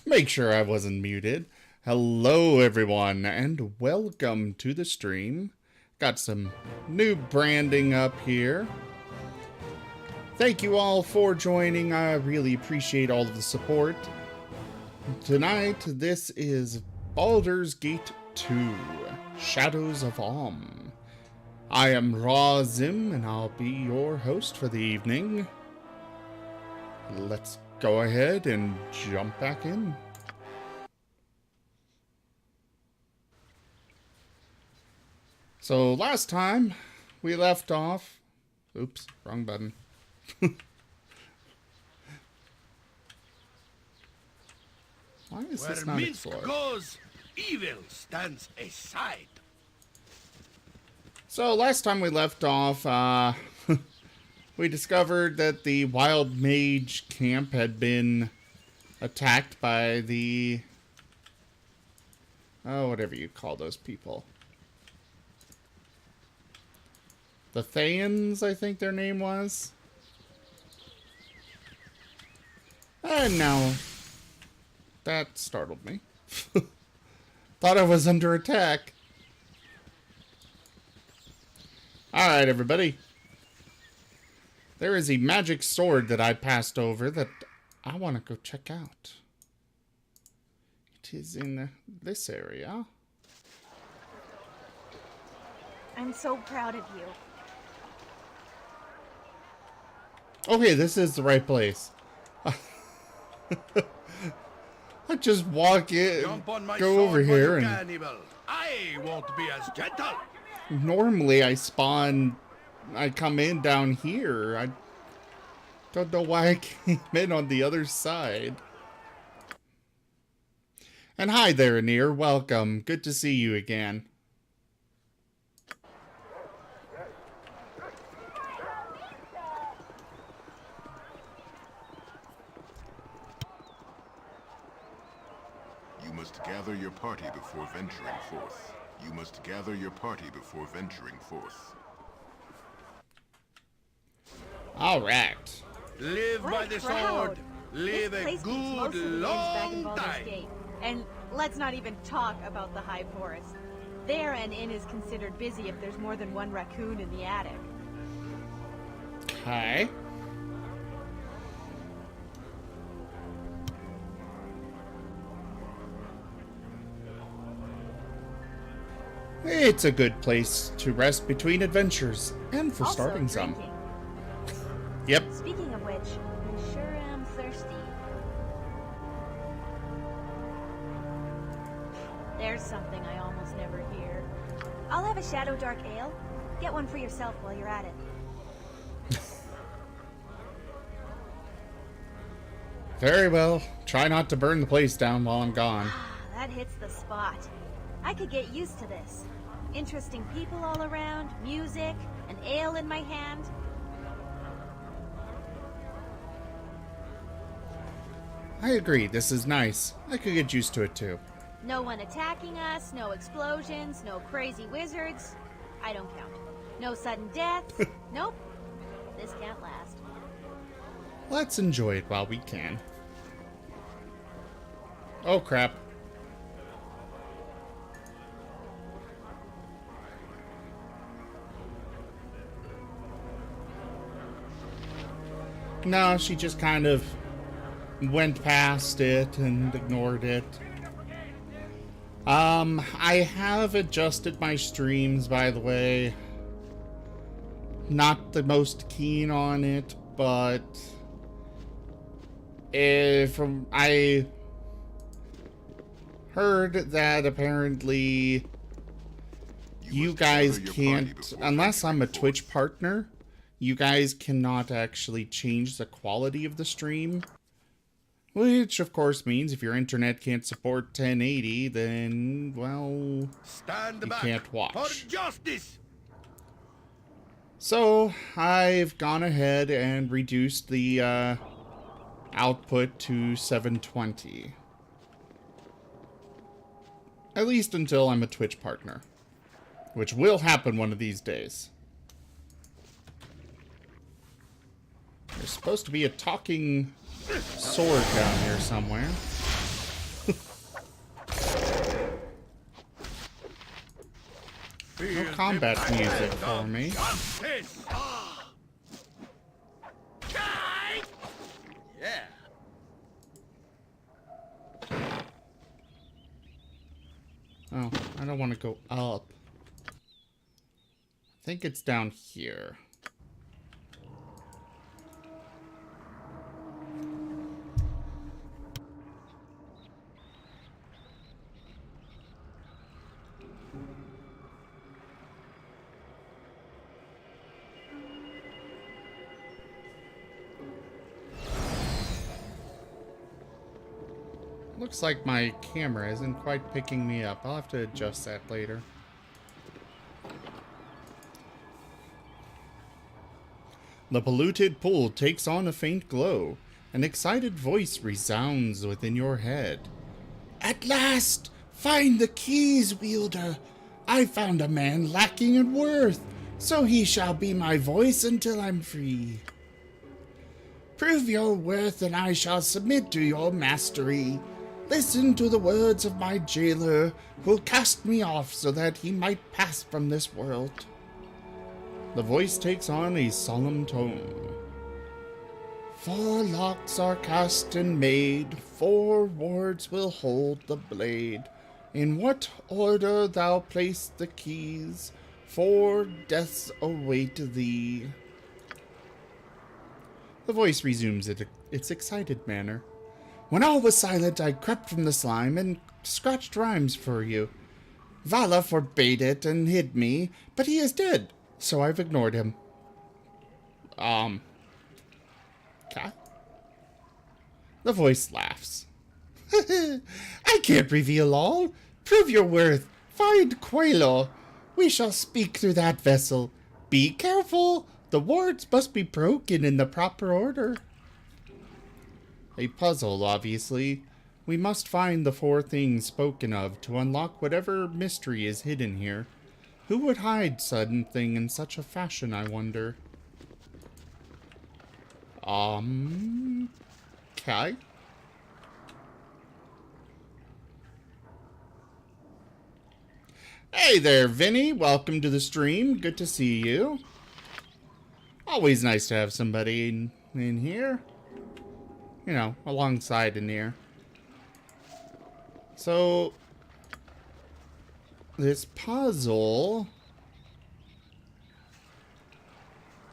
Make sure I wasn't muted. Hello, everyone, and welcome to the stream. Got some new branding up here. Thank you all for joining. I really appreciate all of the support. Tonight, this is Baldur's Gate 2, Shadows of Om. I am Razim, and I'll be your host for the evening. Let's go ahead and jump back in. So last time we left off, oops, wrong button. Why is this not explored? Goes, evil stands aside. So last time we left off, we discovered that the wild mage camp had been attacked by the, oh, whatever you call those people. The Thayans, I think their name was. And now, that startled me. Thought I was under attack. Alright, everybody. There is a magic sword that I passed over that I want to go check out. It is in this area. I'm so proud of you. Okay, this is the right place. I just walk in, go over here, and I won't be as gentle. Normally I spawn, I come in down here. Don't know why I came in on the other side. And hi there, Anir. Welcome. Good to see you again. You must gather your party before venturing forth. You must gather your party before venturing forth. All right. Live by What the a crowd. sword. Live This a place keeps most good of the inns back in long Baldur's time. Gate. And let's not even talk about the High Forest. There, an inn is considered busy if there's more than one raccoon in the attic. Okay. It's a good place to rest between adventures, and for Also, starting some. drinking. Yep. Speaking of which, I sure am thirsty. There's something I almost never hear. I'll have a Shadow Dark Ale. Get one for yourself while you're at it. Very well. Try not to burn the place down while I'm gone. That hits the spot. I could get used to this. Interesting people all around, music, an ale in my hand. I agree. This is nice. I could get used to it too. No one attacking us, no explosions, no crazy wizards. I don't count. No sudden deaths. Nope. This can't last. Let's enjoy it while we can. Oh crap. No, she just kind of went past it and ignored it. I have adjusted my streams, by the way. Not the most keen on it, but I heard that apparently you guys can't, unless I'm a Twitch partner, you guys cannot actually change the quality of the stream. Which, of course, means if your internet can't support 1080, then, well, Stand you back can't watch. for justice. So, I've gone ahead and reduced the output to 720. At least until I'm a Twitch partner. Which will happen one of these days. There's supposed to be a talking sword down here somewhere. No combat music for me. Justice. Yeah. Oh, I don't want to go up. I think it's down here. Looks like my camera isn't quite picking me up. I'll have to adjust that later. The polluted pool takes on a faint glow. An excited voice resounds within your head. At last! Find the keys, wielder! I found a man lacking in worth, so he shall be my voice until I'm free. Prove your worth and I shall submit to your mastery. Listen to the words of my jailer, who'll cast me off so that he might pass from this world. The voice takes on a solemn tone. 4 locks are cast and made, 4 wards will hold the blade. In what order thou place the keys, 4 deaths await thee. The voice resumes its excited manner. When all was silent, I crept from the slime and scratched rhymes for you. Vala forbade it and hid me, but he is dead, so I've ignored him. Okay. The voice laughs. I can't reveal all. Prove your worth. Find Quelo. We shall speak through that vessel. Be careful. The wards must be broken in the proper order. A puzzle, obviously. We must find the 4 things spoken of to unlock whatever mystery is hidden here. Who would hide sudden thing in such a fashion, I wonder? Okay. Hey there, Vinny. Welcome to the stream. Good to see you. Always nice to have somebody in here. You know, alongside in here. So, this puzzle,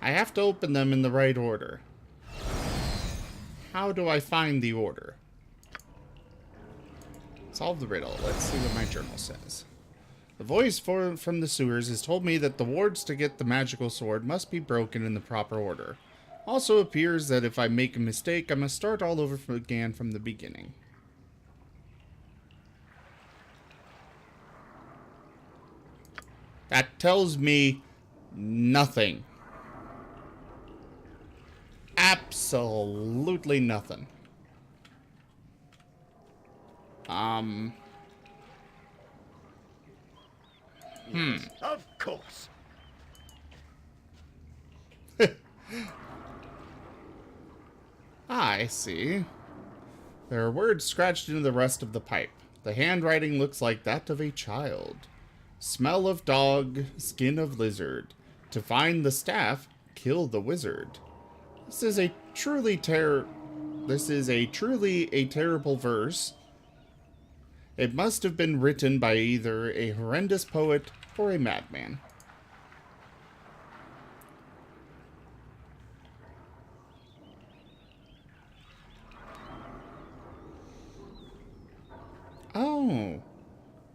I have to open them in the right order. How do I find the order? Solve the riddle. Let's see what my journal says. The voice from the sewers has told me that the wards to get the magical sword must be broken in the proper order. Also appears that if I make a mistake, I must start all over again from the beginning. That tells me nothing. Absolutely nothing. Yes, of course. I see. There are words scratched into the rest of the pipe. The handwriting looks like that of a child. Smell of dog, skin of lizard. To find the staff, kill the wizard. This is a truly terrible verse. It must have been written by either a horrendous poet or a madman. Oh,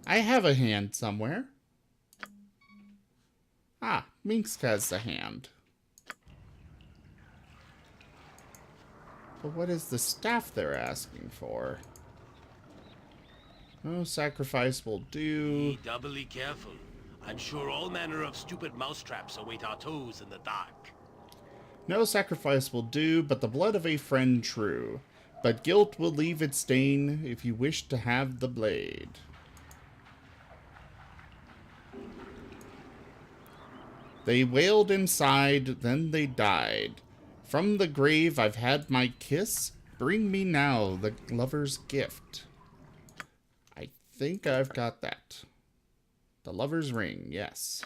I have a hand somewhere. Ah, Minsk has the hand. But what is the staff they're asking for? No sacrifice will do. Be doubly careful. I'm sure all manner of stupid mousetraps await our toes in the dark. No sacrifice will do, but the blood of a friend true. But guilt will leave its stain if you wish to have the blade. They wailed inside, then they died. From the grave I've had my kiss. Bring me now the lover's gift. I think I've got that. The lover's ring, yes.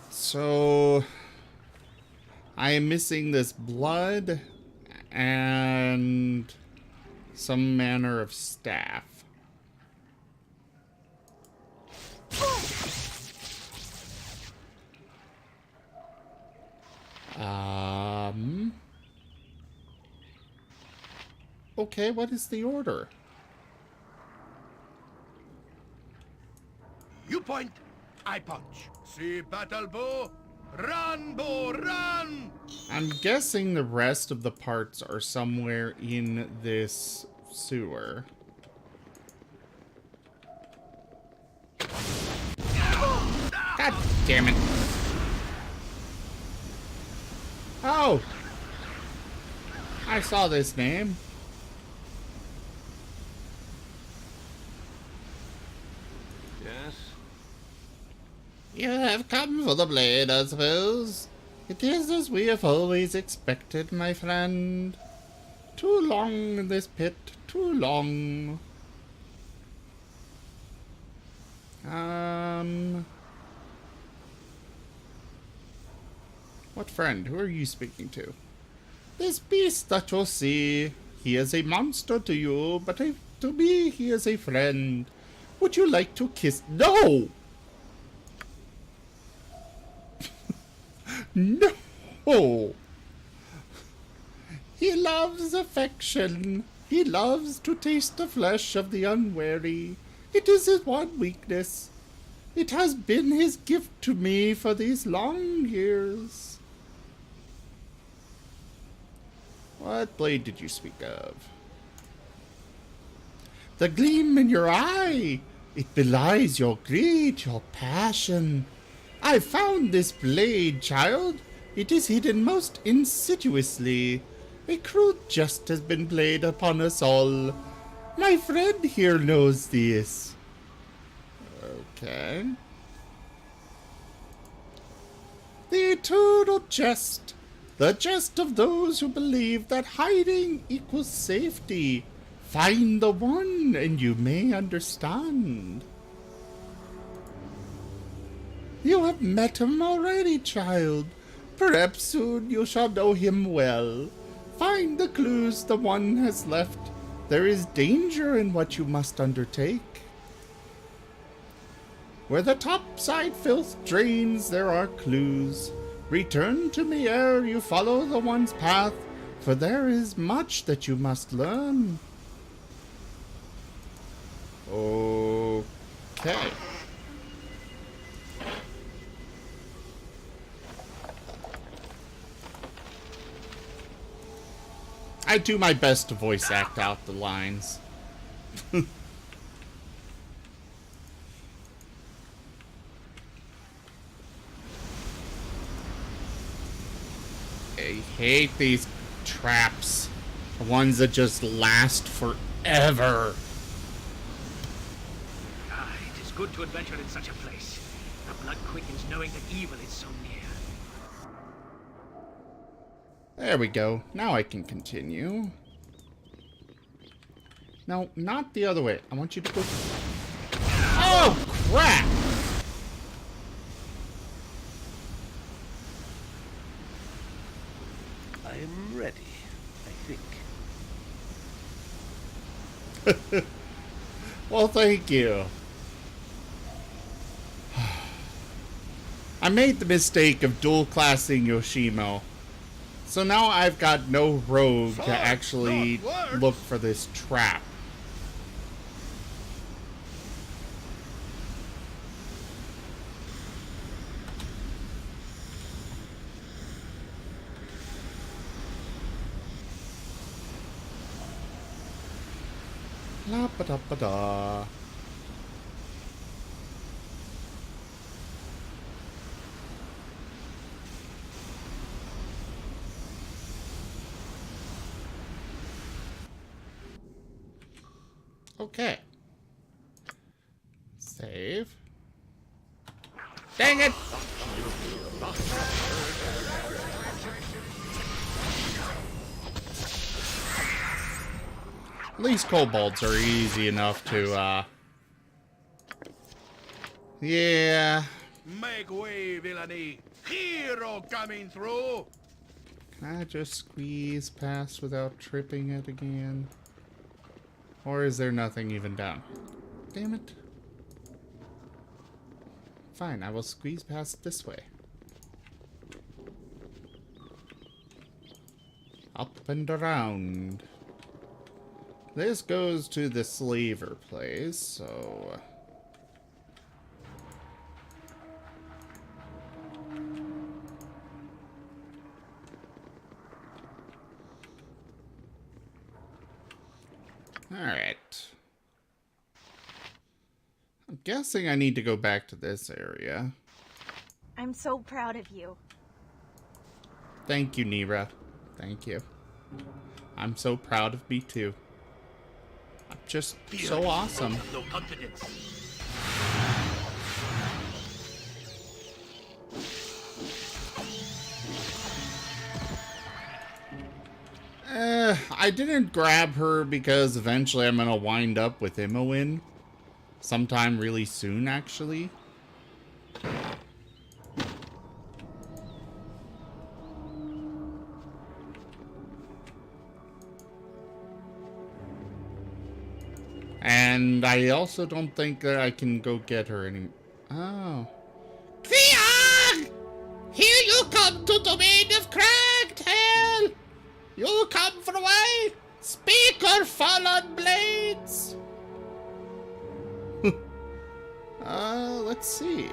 So, I am missing this blood and some manner of staff. Okay, what is the order? You point, I punch. See battle bow? Run, bow, run! I'm guessing the rest of the parts are somewhere in this sewer. God damn it. Oh! I saw this name. Yes? You have come for the blade, I suppose. It is as we have always expected, my friend. Too long in this pit, too long. What friend? Who are you speaking to? This beast that you see. He is a monster to you, but to me he is a friend. Would you like to kiss? No! No! He loves affection. He loves to taste the flesh of the unwary. It is his one weakness. It has been his gift to me for these long years. What blade did you speak of? The gleam in your eye. It belies your greed, your passion. I found this blade, child. It is hidden most insidiously. A cruel jest has been played upon us all. My friend here knows this. Okay. The eternal jest. The jest of those who believe that hiding equals safety. Find the one and you may understand. You have met him already, child. Perhaps soon you shall know him well. Find the clues the one has left. There is danger in what you must undertake. Where the topside filth drains, there are clues. Return to me ere you follow the one's path, for there is much that you must learn. Okay. I do my best to voice act out the lines. I hate these traps. The ones that just last forever. It is good to adventure in such a place. The blood quickens knowing that evil is so near. There we go. Now I can continue. No, not the other way. I want you to go... Oh, crap! I'm ready, I think. Well, thank you. I made the mistake of dual classing Yoshimo. So now I've got no rogue to actually look for this trap. La ba da ba da. Okay. Save. Dang it! At least kobolds are easy enough to, yeah. Make way, villainy! Hero coming through! Can I just squeeze past without tripping it again? Or is there nothing even down? Damn it. Fine, I will squeeze past this way. Up and around. This goes to the slaver place, so... Alright. I'm guessing I need to go back to this area. I'm so proud of you. Thank you, Nira. Thank you. I'm so proud of me, too. I'm just so awesome. No confidence. I didn't grab her because eventually I'm gonna wind up with Imoen. Sometime really soon, actually. And I also don't think that I can go get her any... Oh. Theon! Here you come to domain of Cragtail! You come for away? Speak or fall on blades! Let's see.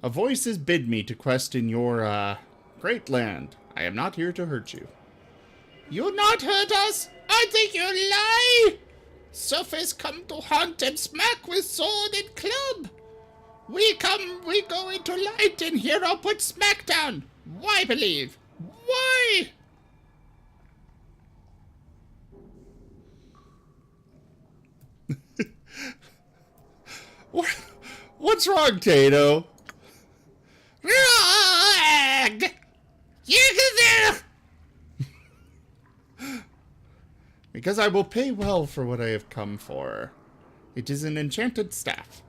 A voice has bid me to quest in your, great land. I am not here to hurt you. You not hurt us? I think you lie! Surface come to hunt and smack with sword and club. We go into light and hero put smack down. Why believe? Why? What's wrong, Tato? Wrong! Because I will pay well for what I have come for. It is an enchanted staff.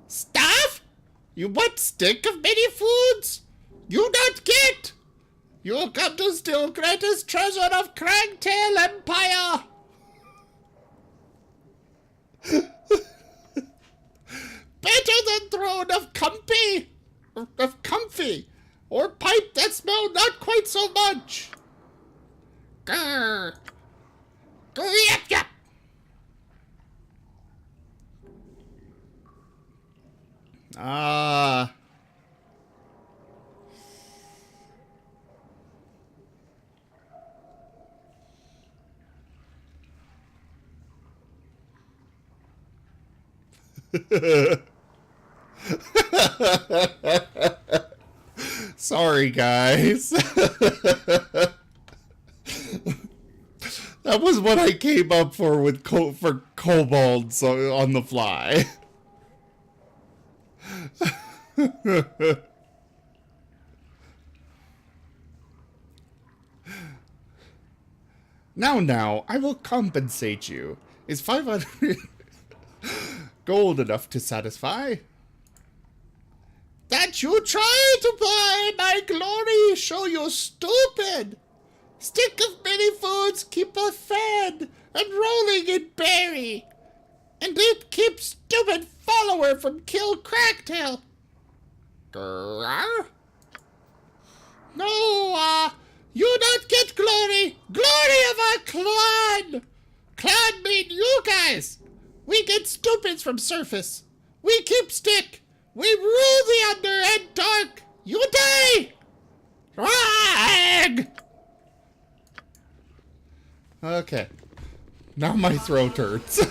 Staff? You want stick of many foods? You not get! You will come to steal greatest treasure of Cragtail Empire! Better than throne of comfy, or pipe that smell not quite so much. Grr. Yep, yep. Ah. Sorry, guys. That was what I came up for with for kobolds on the fly. Now, I will compensate you. Is 500 gold enough to satisfy? That you try to buy my glory, show you stupid. Stick of many foods keep us fed and rolling in berry. And it keeps stupid follower from kill Cracktail. Grrr? No, you not get glory. Glory of our clan. Clan mean you guys. We get stupids from surface. We keep stick. We rule the under and dark. You die. Rag. Okay. Now my throat hurts.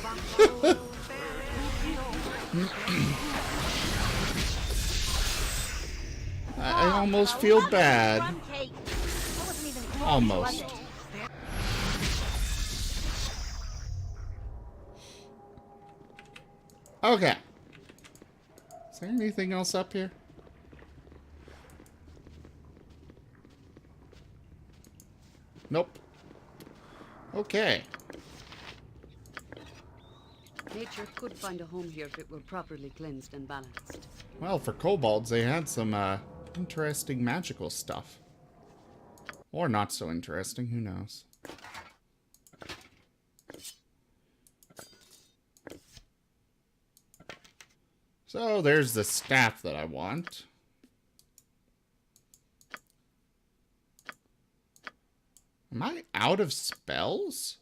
I almost feel bad. Almost. Okay. Is there anything else up here? Nope. Okay. Nature could find a home here if it were properly cleansed and balanced. Well, for kobolds, they had some interesting magical stuff. Or not so interesting, who knows. So, there's the staff that I want. Am I out of spells?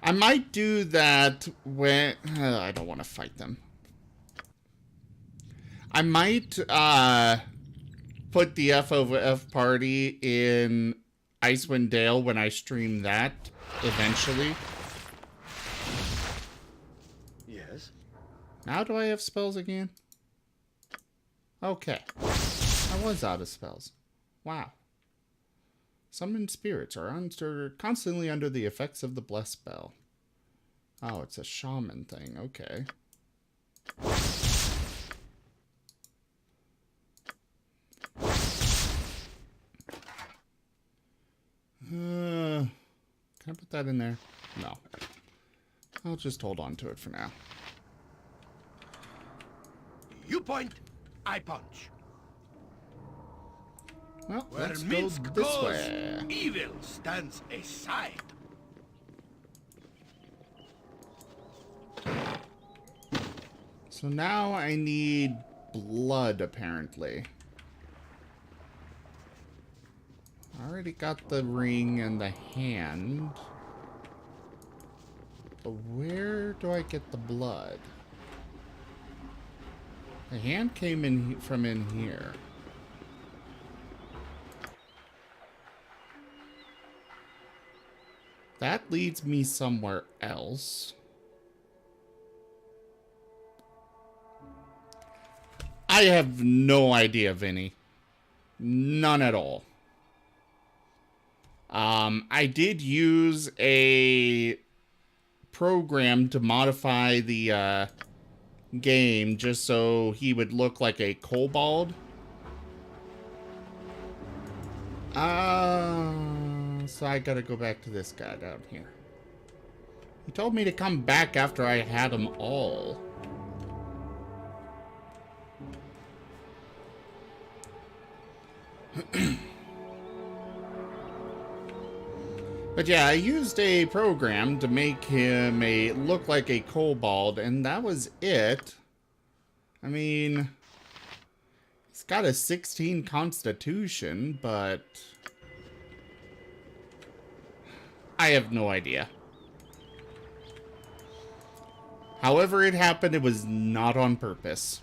I might do that when... I don't want to fight them. I might put the FOF party in Icewind Dale when I stream that eventually. Yes? Now do I have spells again? Okay. I was out of spells. Wow. Summoned spirits are constantly under the effects of the bless spell. Oh, it's a shaman thing. Okay. that in there? No. I'll just hold on to it for now. You point, I punch. Well, Where let's go Minsk this goes, way. evil stands aside. So now I need blood, apparently. I already got the ring and the hand. But where do I get the blood? The hand came in from in here. That leads me somewhere else. I have no idea, Vinny. None at all. I did use a program to modify the game just so he would look like a kobold. So I gotta go back to this guy down here. He told me to come back after I had them all. But yeah, I used a program to make him look like a kobold, and that was it. I mean, he's got a 16 constitution, but I have no idea. However it happened, it was not on purpose.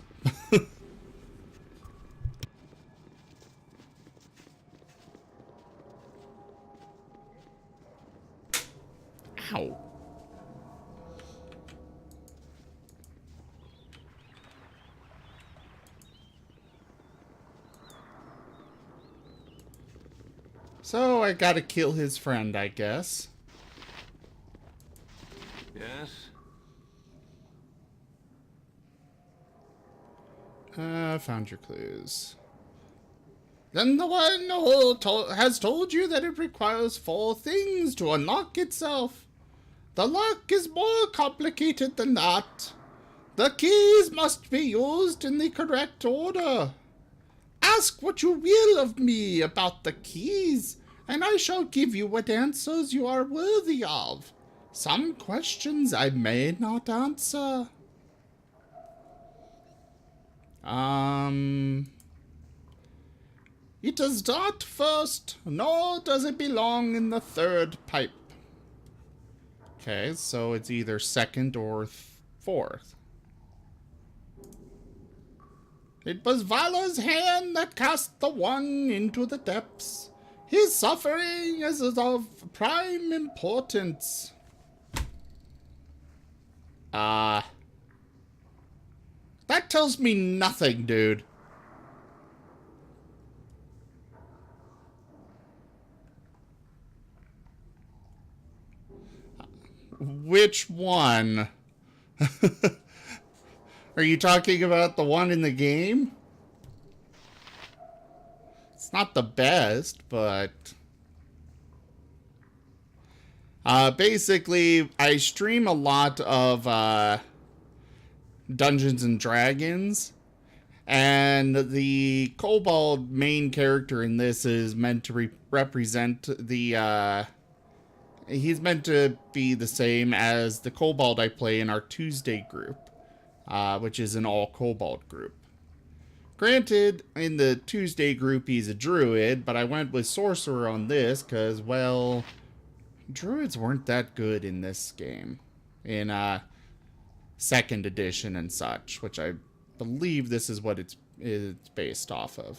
Ow. So I gotta kill his friend, I guess. Yes? Found your clues. Then the one who has told you that it requires 4 things to unlock itself. The lock is more complicated than that. The keys must be used in the correct order. Ask what you will of me about the keys, and I shall give you what answers you are worthy of. Some questions I may not answer. It does not first, nor does it belong in the 3rd pipe. Okay, so it's either 2nd or 4th. It was Vala's hand that cast the one into the depths. His suffering is of prime importance. That tells me nothing, dude. Which one? Are you talking about the one in the game? It's not the best, but basically I stream a lot of Dungeons and Dragons, and the kobold main character in this is meant to represent the he's meant to be the same as the kobold I play in our Tuesday group, which is an all kobold group. Granted, in the Tuesday group he's a druid, but I went with sorcerer on this because, well, druids weren't that good in this game. In 2nd edition and such, which I believe this is what it's based off of.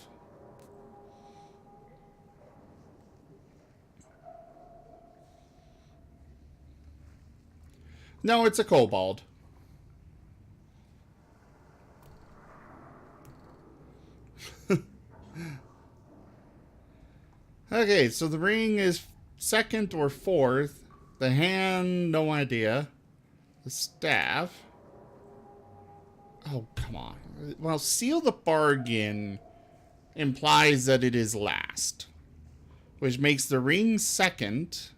No, it's a kobold. Okay, so the ring is 2nd or 4th. The hand, no idea. The staff. Oh, come on. Well, seal the bargain implies that it is last, which makes the ring 2nd.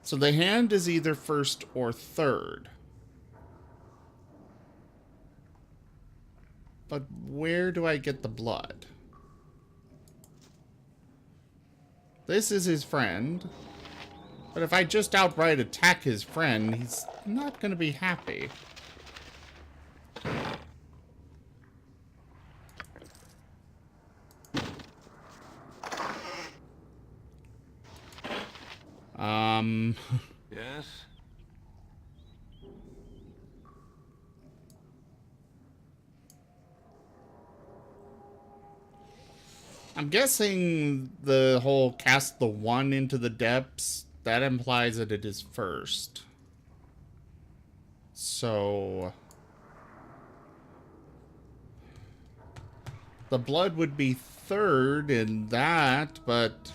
So the hand is either first or third. But where do I get the blood? This is his friend. But if I just outright attack his friend, he's not going to be happy. Yes? I'm guessing the whole cast the one into the depths, that implies that it is first. So the blood would be third in that, but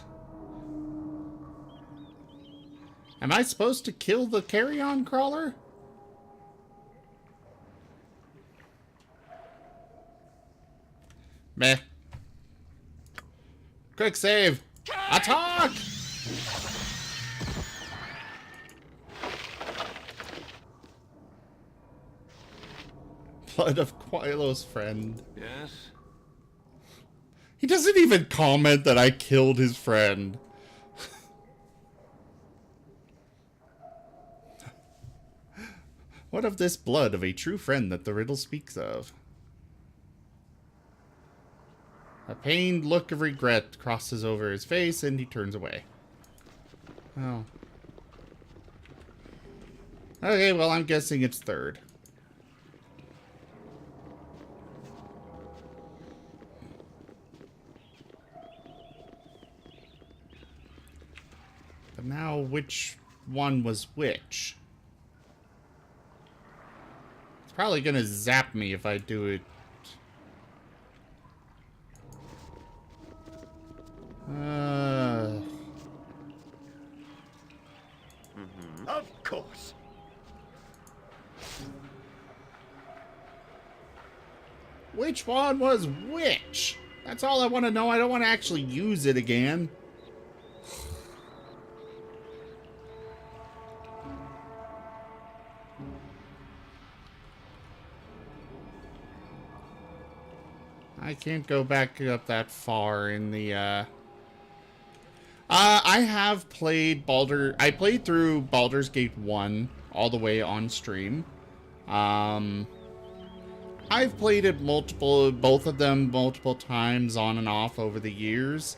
am I supposed to kill the carrion crawler? Meh. Quick save! Attack! Blood of Quilo's friend. Yes? He doesn't even comment that I killed his friend. What of this blood of a true friend that the riddle speaks of? A pained look of regret crosses over his face and he turns away. Oh. Okay, well, I'm guessing it's third. But now, which one was which? It's probably gonna zap me if I do it. Of course. Which one was which? That's all I want to know. I don't want to actually use it again. I can't go back up that far in the, I have played Baldur. I played through Baldur's Gate 1 all the way on stream. I've played it both of them multiple times on and off over the years.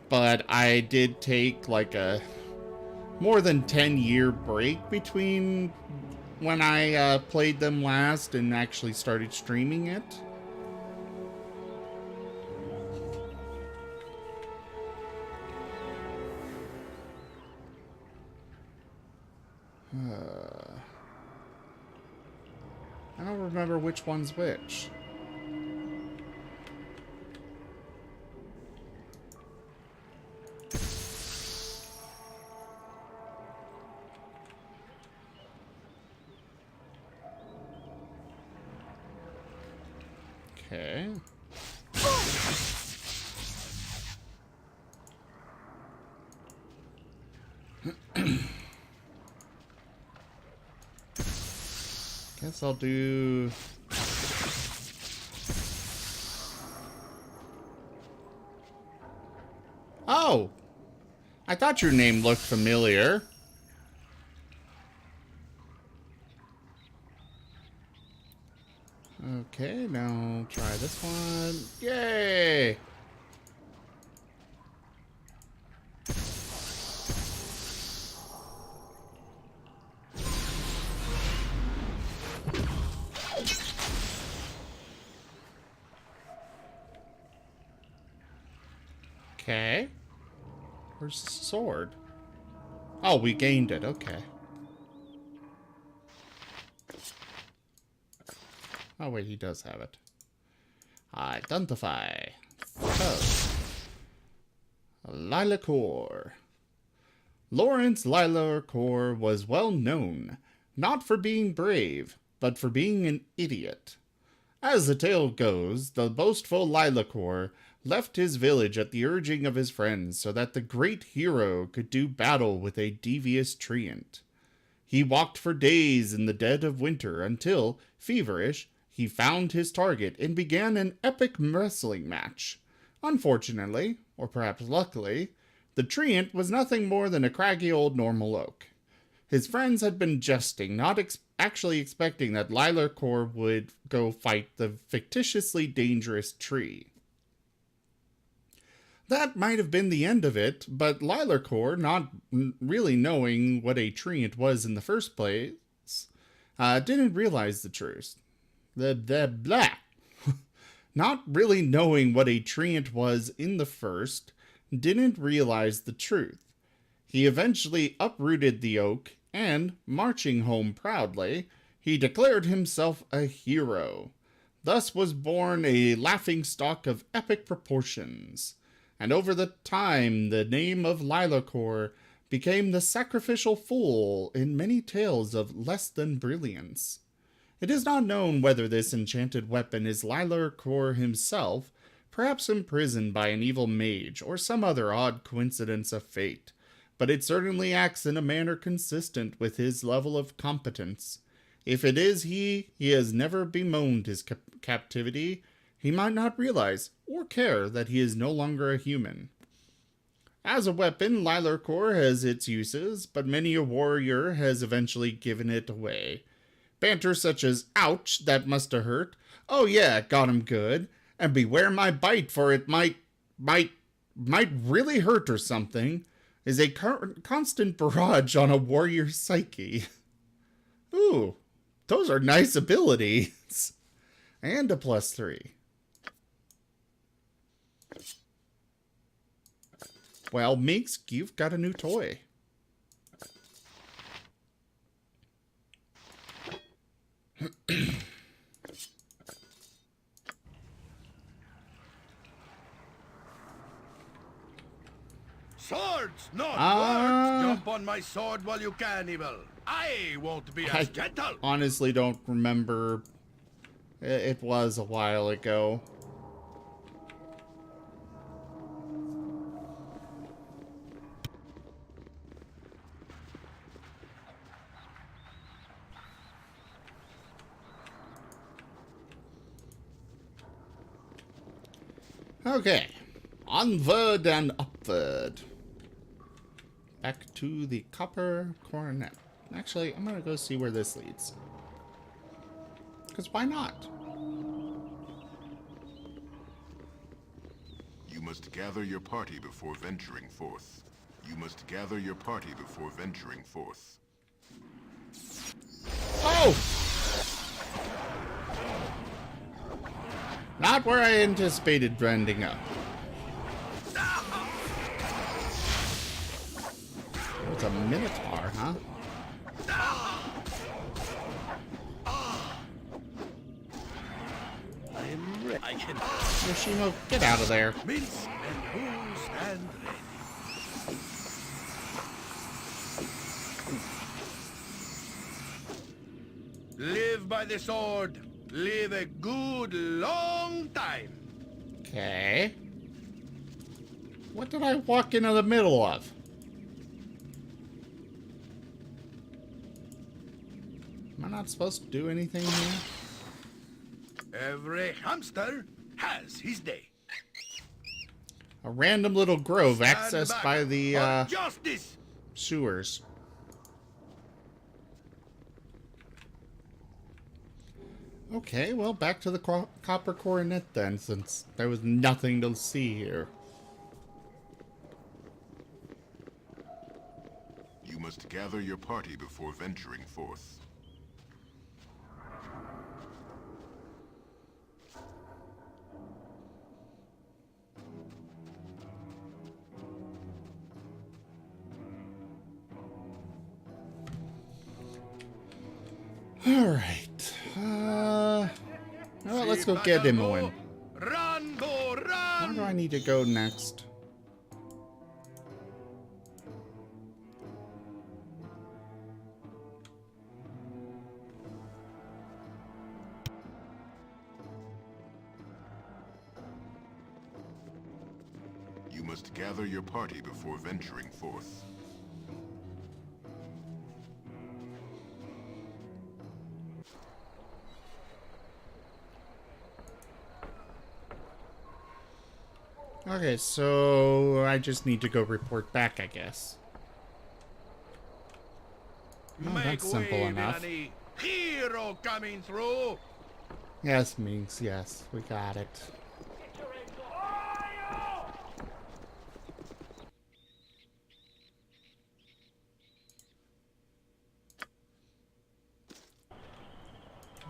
But I did take like a more than 10-year break between when I played them last and actually started streaming it. I don't remember which one's which. Okay. Guess I'll do... Oh! I thought your name looked familiar. Okay, now try this one. Yay! Okay. Where's the sword? Oh, we gained it. Okay. Oh, wait, he does have it. Identify. Oh. Lilacore. Lawrence Lilacore was well known, not for being brave, but for being an idiot. As the tale goes, the boastful Lilacore left his village at the urging of his friends so that the great hero could do battle with a devious treant. He walked for days in the dead of winter until, feverish, he found his target and began an epic wrestling match. Unfortunately, or perhaps luckily, the treant was nothing more than a craggy old normal oak. His friends had been jesting, not actually expecting that Lilacor would go fight the fictitiously dangerous tree. That might have been the end of it, but Lilacor, not really knowing what a treant was in the first place, didn't realize the truth. Blah. Not really knowing what a treant was in the first, didn't realize the truth. He eventually uprooted the oak, and, marching home proudly, he declared himself a hero. Thus was born a laughingstock of epic proportions. And over the time, the name of Lilacor became the sacrificial fool in many tales of less than brilliance. It is not known whether this enchanted weapon is Lilacor himself, perhaps imprisoned by an evil mage or some other odd coincidence of fate, but it certainly acts in a manner consistent with his level of competence. If it is he has never bemoaned his captivity. He might not realize or care that he is no longer a human. As a weapon, Lilacor has its uses, but many a warrior has eventually given it away. Banter such as, "Ouch, that must have hurt. Oh yeah, got him good. And beware my bite, for it might really hurt or something," is a constant barrage on a warrior's psyche. Ooh, those are nice abilities. And a +3. Well, Minx, you've got a new toy. Swords, not words! Jump on my sword while you can, Evil. I won't be as gentle. Honestly don't remember. It was a while ago. Okay, onward and upward. Back to the copper coronet. Actually, I'm gonna go see where this leads. Because why not? You must gather your party before venturing forth. You must gather your party before venturing forth. Oh! Not where I anticipated ending up. It's a minotaur, huh? I'm ready. I can. Yoshimo, get out of there. Mince and who's and ready. Live by the sword. Live a good long time. Okay. What did I walk into the middle of? Am I not supposed to do anything here? Every hamster has his day. A random little grove Stand accessed back by the for justice. sewers. Okay, well, back to the copper coronet then, since there was nothing to see here. You must gather your party before venturing forth. Alright. Well, let's go get him one. Run, go, run! Where do I need to go next? must gather your party before venturing forth. Okay, so I just need to go report back, I guess. Oh, that's simple enough. Villainy. Hero coming through. Yes, Minx, yes, we got it.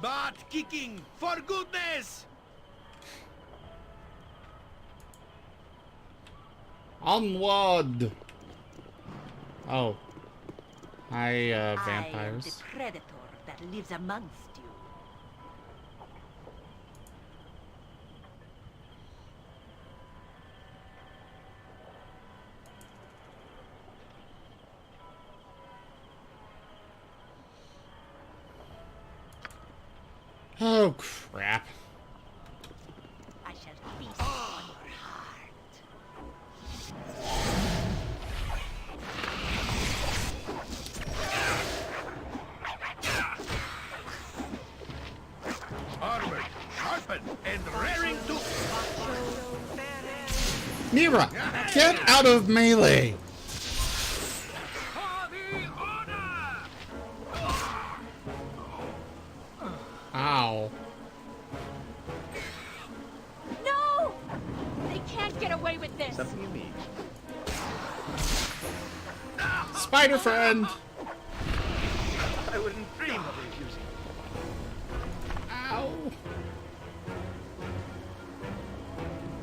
Butt kicking, for goodness! Onward! Oh. Hi, vampires. I am the predator that lives amongst you. Oh, crap. I shall feast on your heart. Armored, sharpened, and raring to... Mira, get out of melee! For the order! Ow. No! They can't get away with this. Something you mean? Spider friend! I wouldn't dream of refusing. Ow.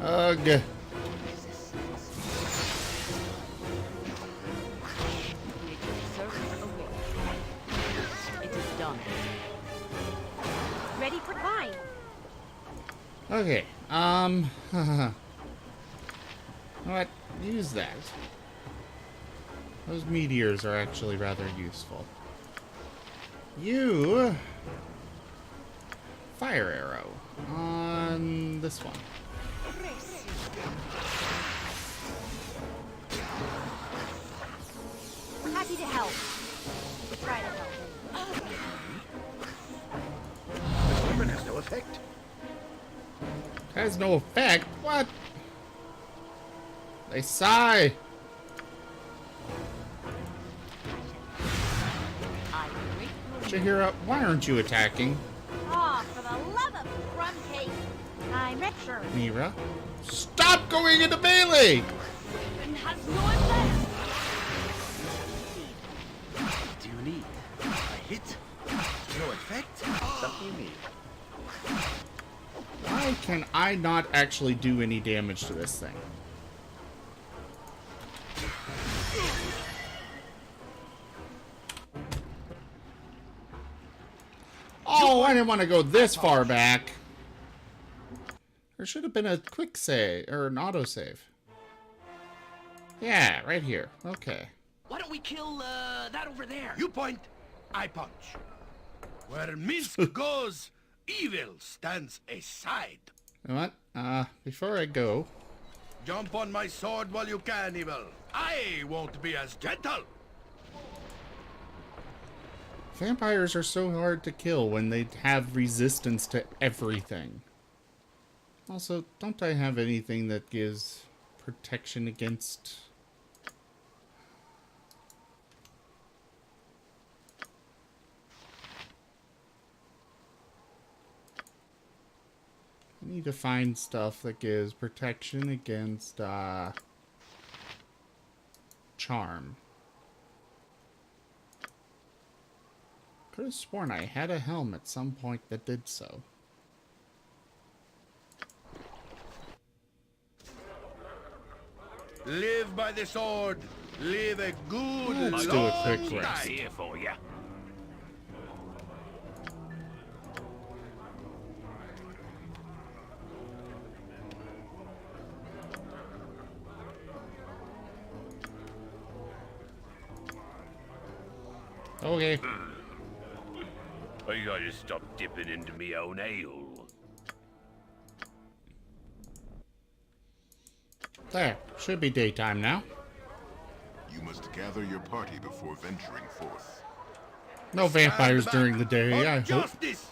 Ugh. Nature's service awaits. It is done. Ready for climb. Okay, what? Use that. Those meteors are actually rather useful. You... Fire arrow. On this one. Happy to help. Try to help. The weapon has no effect. Has no effect? What? They sigh. I await your Chihira, why aren't you attacking? Oh, for the love of crumb cake. I'm Richard. Mira, stop going into melee! And has no effect. What do you need? A hit? No effect? Something you mean? Why can I not actually do any damage to this thing? Oh, I didn't want to go this far back. There should have been a quick save, or an auto save. Yeah, right here. Okay. Why don't we kill, that over there? You point, I punch. Where Minsk goes, evil stands aside. You know what? Before I go, Jump on my sword while you can, evil. I won't be as gentle. vampires are so hard to kill when they have resistance to everything. Also, don't I have anything that gives protection against... I need to find stuff that gives protection against, charm. Could have sworn I had a helm at some point that did so. Live by the sword. Live a good Let's do long a quick rest. time. Here for ya. Okay. I gotta stop dipping into me own ale. There. Should be daytime now. You must gather your party before venturing forth. No vampires during the day, I hope. Justice!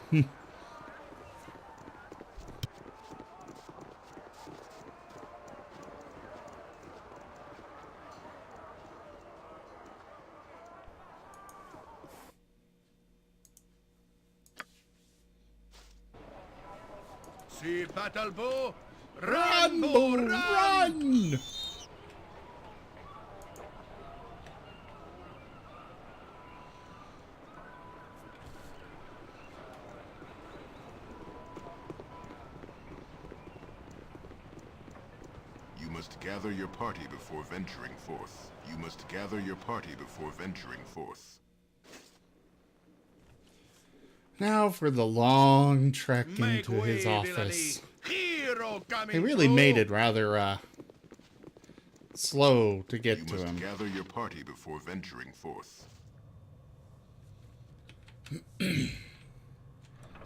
See battle bow? Run, bow, Baldur, run! You must gather your party before venturing forth. You must gather your party before venturing forth. Now for the long trek Make into his way, office. villainy. Hero coming They really through. made it rather, slow to You get to must him. gather your party before venturing forth.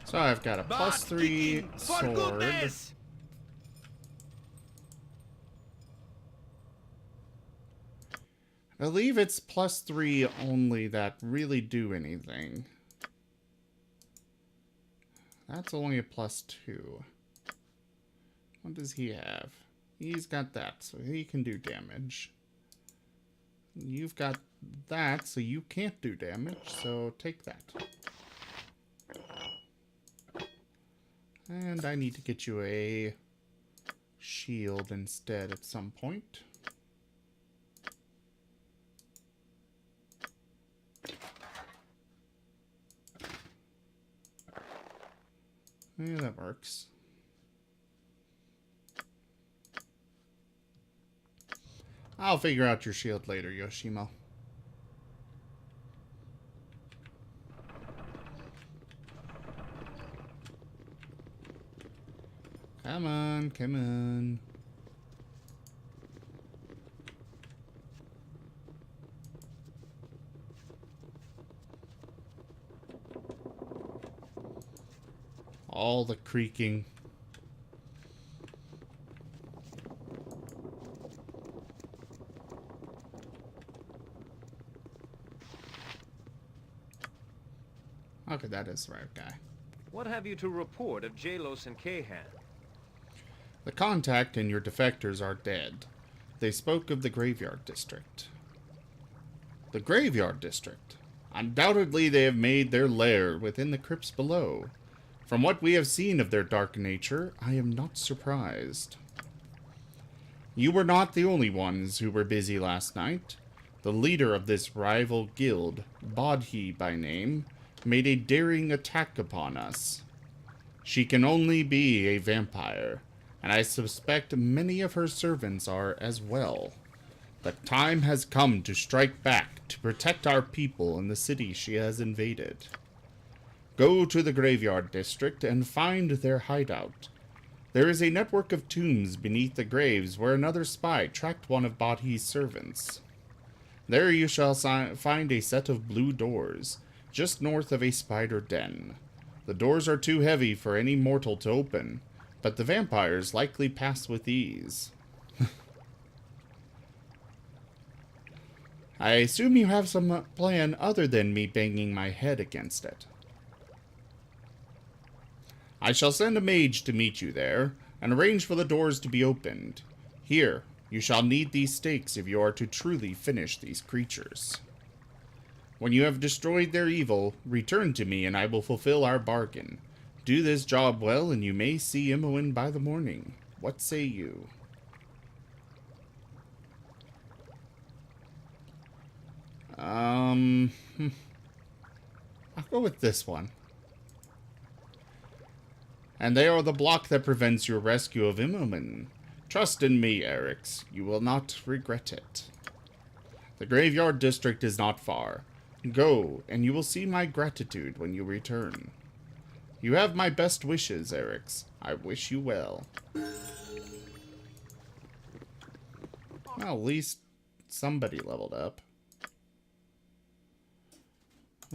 So I've got a Back +3 ticking, for sword. goodness! I believe it's +3 only that really do anything. That's only a +2. What does he have? He's got that, so he can do damage. You've got that, so you can't do damage, so take that. And I need to get you a shield instead at some point. Yeah, that works. I'll figure out your shield later, Yoshimo. Come on, come on. All the creaking. Okay, that is the right guy. What have you to report of Jalos and Kahan? The contact and your defectors are dead. They spoke of the Graveyard District. The Graveyard District? Undoubtedly they have made their lair within the crypts below. From what we have seen of their dark nature, I am not surprised. You were not the only ones who were busy last night. The leader of this rival guild, Bodhi by name, made a daring attack upon us. She can only be a vampire, and I suspect many of her servants are as well. The time has come to strike back to protect our people in the city she has invaded. Go to the Graveyard District and find their hideout. There is a network of tombs beneath the graves where another spy tracked one of Bodhi's servants. There you shall find a set of blue doors, just north of a spider den. The doors are too heavy for any mortal to open, but the vampires likely pass with ease. I assume you have some plan other than me banging my head against it. I shall send a mage to meet you there, and arrange for the doors to be opened. Here, you shall need these stakes if you are to truly finish these creatures. When you have destroyed their evil, return to me and I will fulfill our bargain. Do this job well and you may see Imoen by the morning. What say you? I'll go with this one. And they are the block that prevents your rescue of Imoen. Trust in me, Erix. You will not regret it. The Graveyard District is not far. Go, and you will see my gratitude when you return. You have my best wishes, Erix. I wish you well. Well, at least somebody leveled up.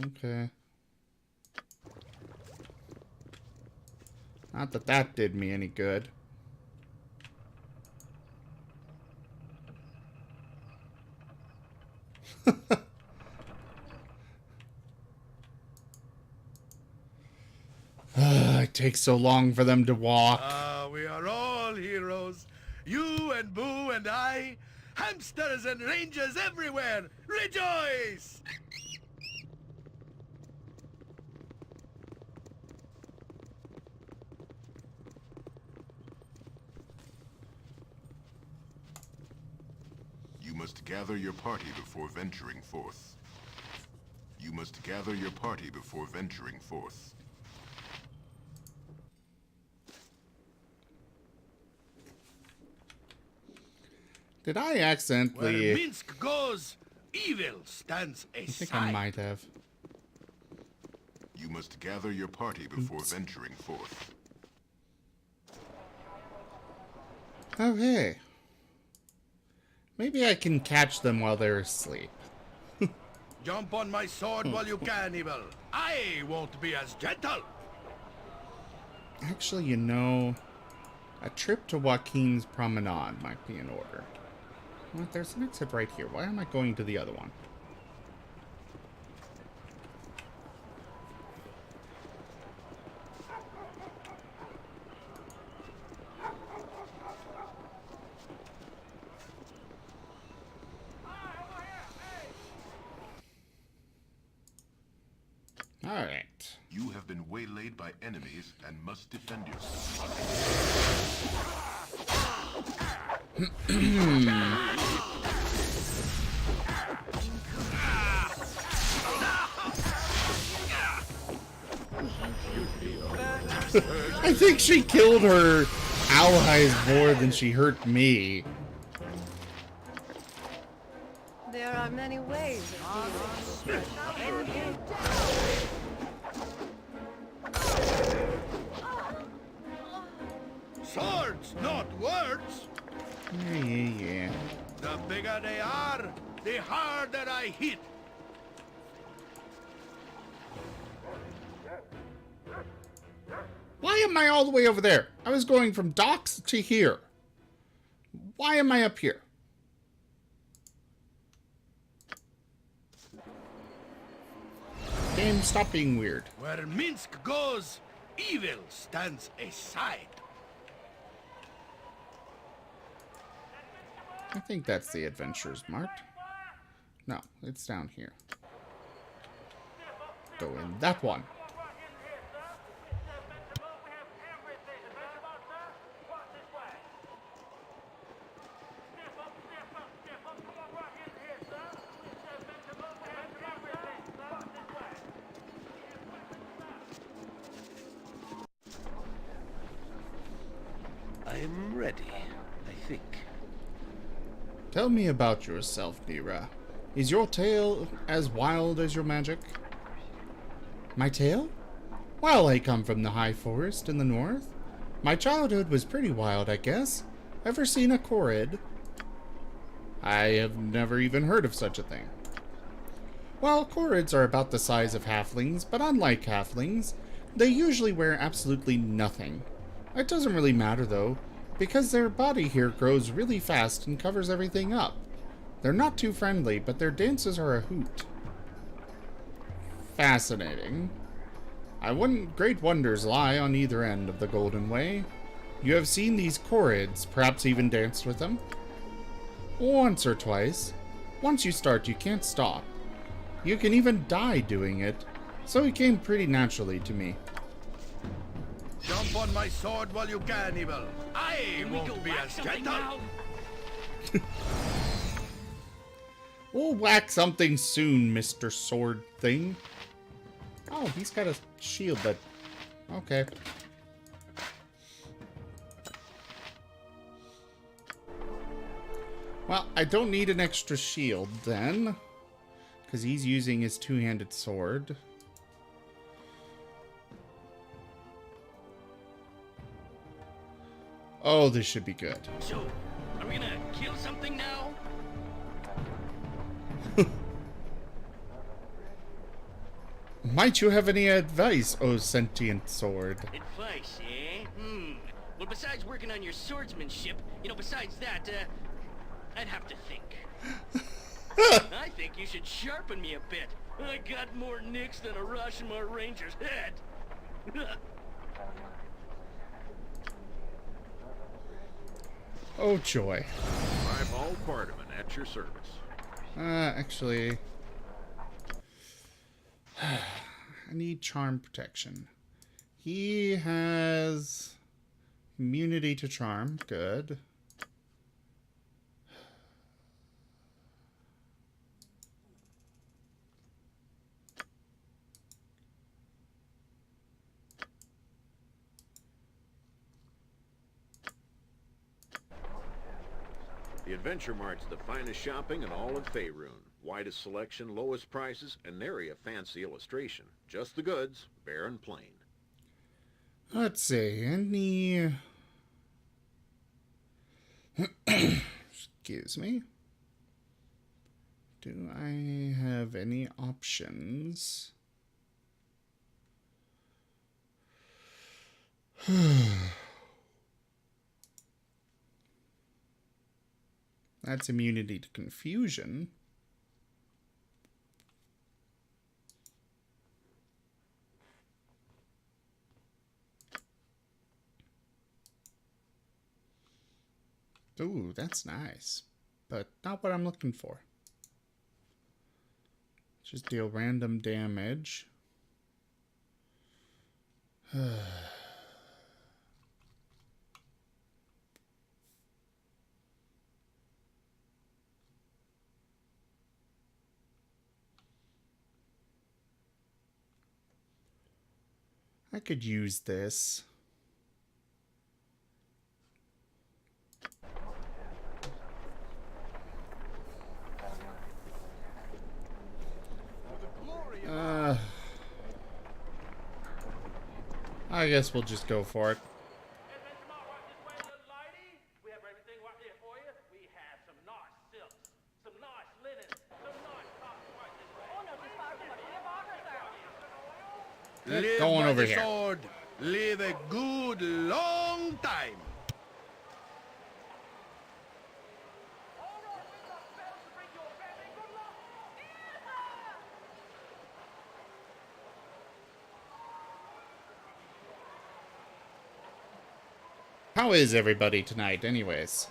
Okay. Not that that did me any good. It takes so long for them to walk. We are all heroes. You and Boo and I. Hamsters and rangers everywhere. Rejoice! You must gather your party before venturing forth. You must gather your party before venturing forth. Did I Where accidentally... Minsk goes, evil stands I aside. think I might have. You must gather your party before venturing forth. Okay. Maybe I can catch them while they're asleep. Jump on my sword while you can, evil. I won't be as gentle. Actually, you know, a trip to Joaquin's Promenade might be in order. Well, there's an exit right here. Why am I going to the other one? Alright. You have been waylaid by enemies and must defend yourself. I think she killed her allies more than she hurt me. There are many ways of dealing with Swords, not words. Yeah. The bigger they are, the harder I hit. Why am I all the way over there? I was going from docks to here. Why am I up here? Game, stop being weird. Where Minsk goes, evil stands aside. I think that's the adventurer's mark. No, it's down here. Go in that one. I'm ready, I think. Tell me about yourself, Nira. Is your tale as wild as your magic? My tale? Well, I come from the high forest in the north. My childhood was pretty wild, I guess. Ever seen a Korid? I have never even heard of such a thing. Well, Korids are about the size of halflings, but unlike halflings, they usually wear absolutely nothing. It doesn't really matter, though, because their body here grows really fast and covers everything up. They're not too friendly, but their dances are a hoot. Fascinating. Great wonders lie on either end of the Golden Way. You have seen these Korids, perhaps even danced with them? Once or twice. Once you start, you can't stop. You can even die doing it, so it came pretty naturally to me. Jump on my sword while you can, evil. I won't be as gentle. We'll whack something soon, Mr. Sword Thing. Oh, he's got a shield that... Okay. Well, I don't need an extra shield then, because he's using his two-handed sword. Oh, this should be good. So, are we gonna kill something now? Might you have any advice, oh sentient sword? Advice, eh? Well, besides working on your swordsmanship, besides that, I'd have to think. I think you should sharpen me a bit. I got more nicks than a Rashomon Ranger's head. Oh joy. All Barterman at your service. Actually, I need charm protection. He has immunity to charm. Good. The Adventure Mart's the finest shopping in all of Faerun. Widest selection, lowest prices, and nary a fancy illustration. Just the goods, bare and plain. Let's see, any... Excuse me. Do I have any options? That's immunity to confusion. Ooh, that's nice. But not what I'm looking for. Just deal random damage. I could use this. I guess we'll just go for it. Live Going by over the here. sword. Live a good long time. How is everybody tonight, anyways?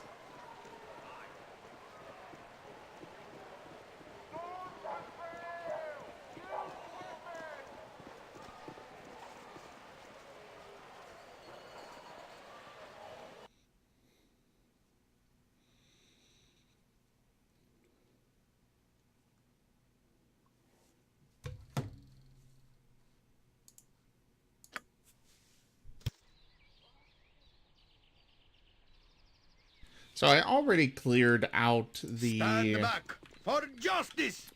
So I already cleared out Stand the back for justice.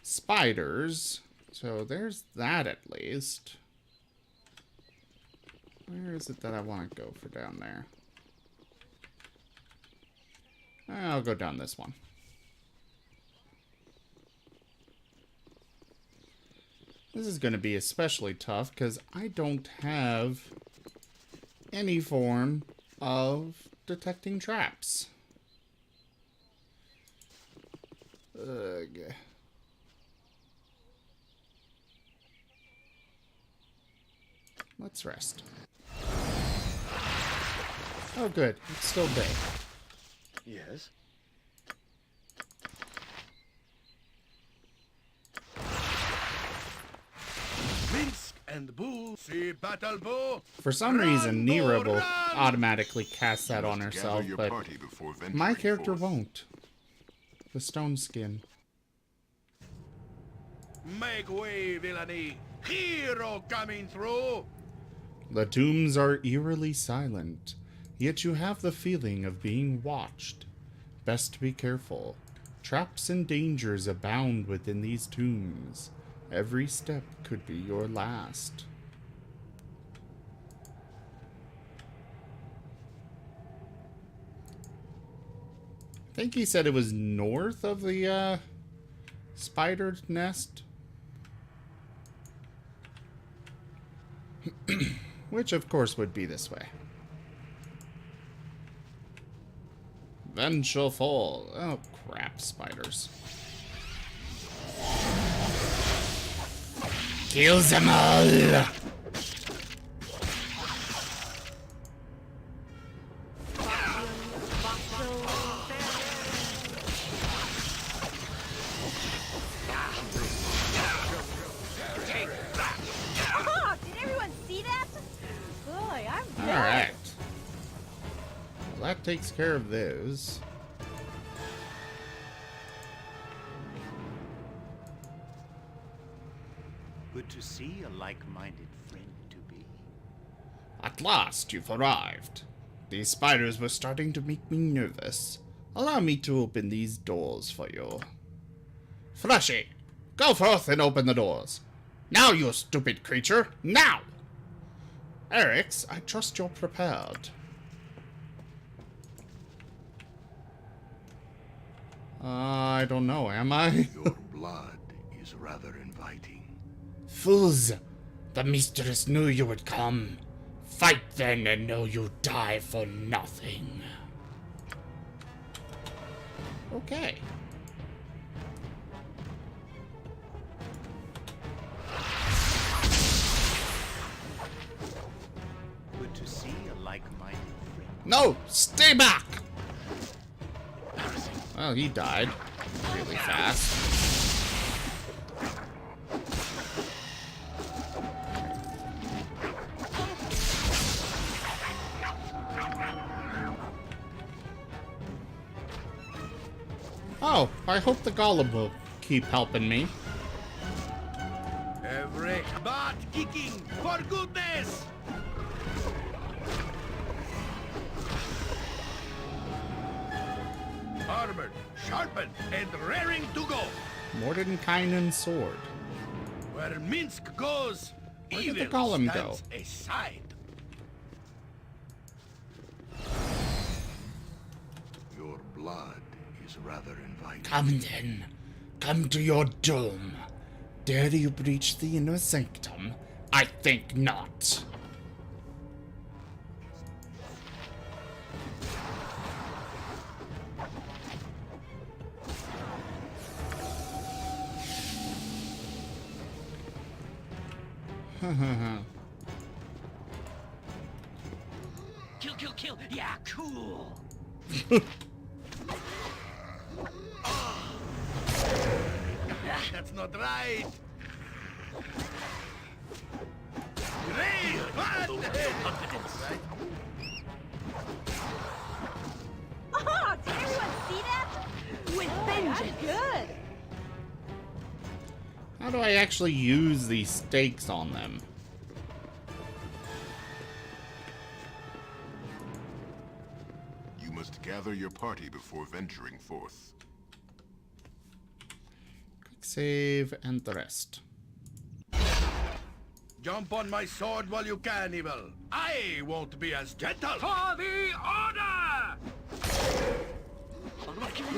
spiders. So there's that at least. Where is it that I want to go for down there? I'll go down this one. This is going to be especially tough because I don't have any form of detecting traps. Ugh. Let's rest. Oh good, it's still day. Yes? Minsk and Boo see battle bow. For some reason, Run, Nero Boo, will run! automatically cast that on Must herself, gather your but party before venturing my character forth. won't. The stone skin. Make way, villainy. Hero coming through. The tombs are eerily silent, yet you have the feeling of being watched. Best be careful. Traps and dangers abound within these tombs. Every step could be your last. I think he said it was north of the spider nest. Which, of course, would be this way. Vengeful fall. Oh, crap, spiders. Kill them all! that takes care of those. Good to see a like-minded friend to be. At last, you've arrived. These spiders were starting to make me nervous. Allow me to open these doors for you. Fleshy, go forth and open the doors. Now, you stupid creature, now! Eric's, I trust you're prepared. I don't know, am I? Your blood is rather inviting. Fools! The mistress knew you would come. Fight then and know you die for nothing. Okay. Good to see a like-minded friend. No! Stay back! Well, he died really fast. Oh, I hope the golem will keep helping me. Every butt kicking, for goodness! Armored, sharpened, and raring to go. Mordenkainen's sword. Where Minsk goes, Where did the evil golem go? stands aside. Your blood is rather inviting. Come then. Come to your doom. Dare you breach the inner sanctum? I think not. Kill, kill, kill. Yeah, cool. That's not right. Great! What? Right? Oh, did everyone see that? With vengeance. Good. How do I actually use these stakes on them? You must gather your party before venturing forth. Quick save and the rest. Jump on my sword while you can, evil. I won't be as gentle. For the order!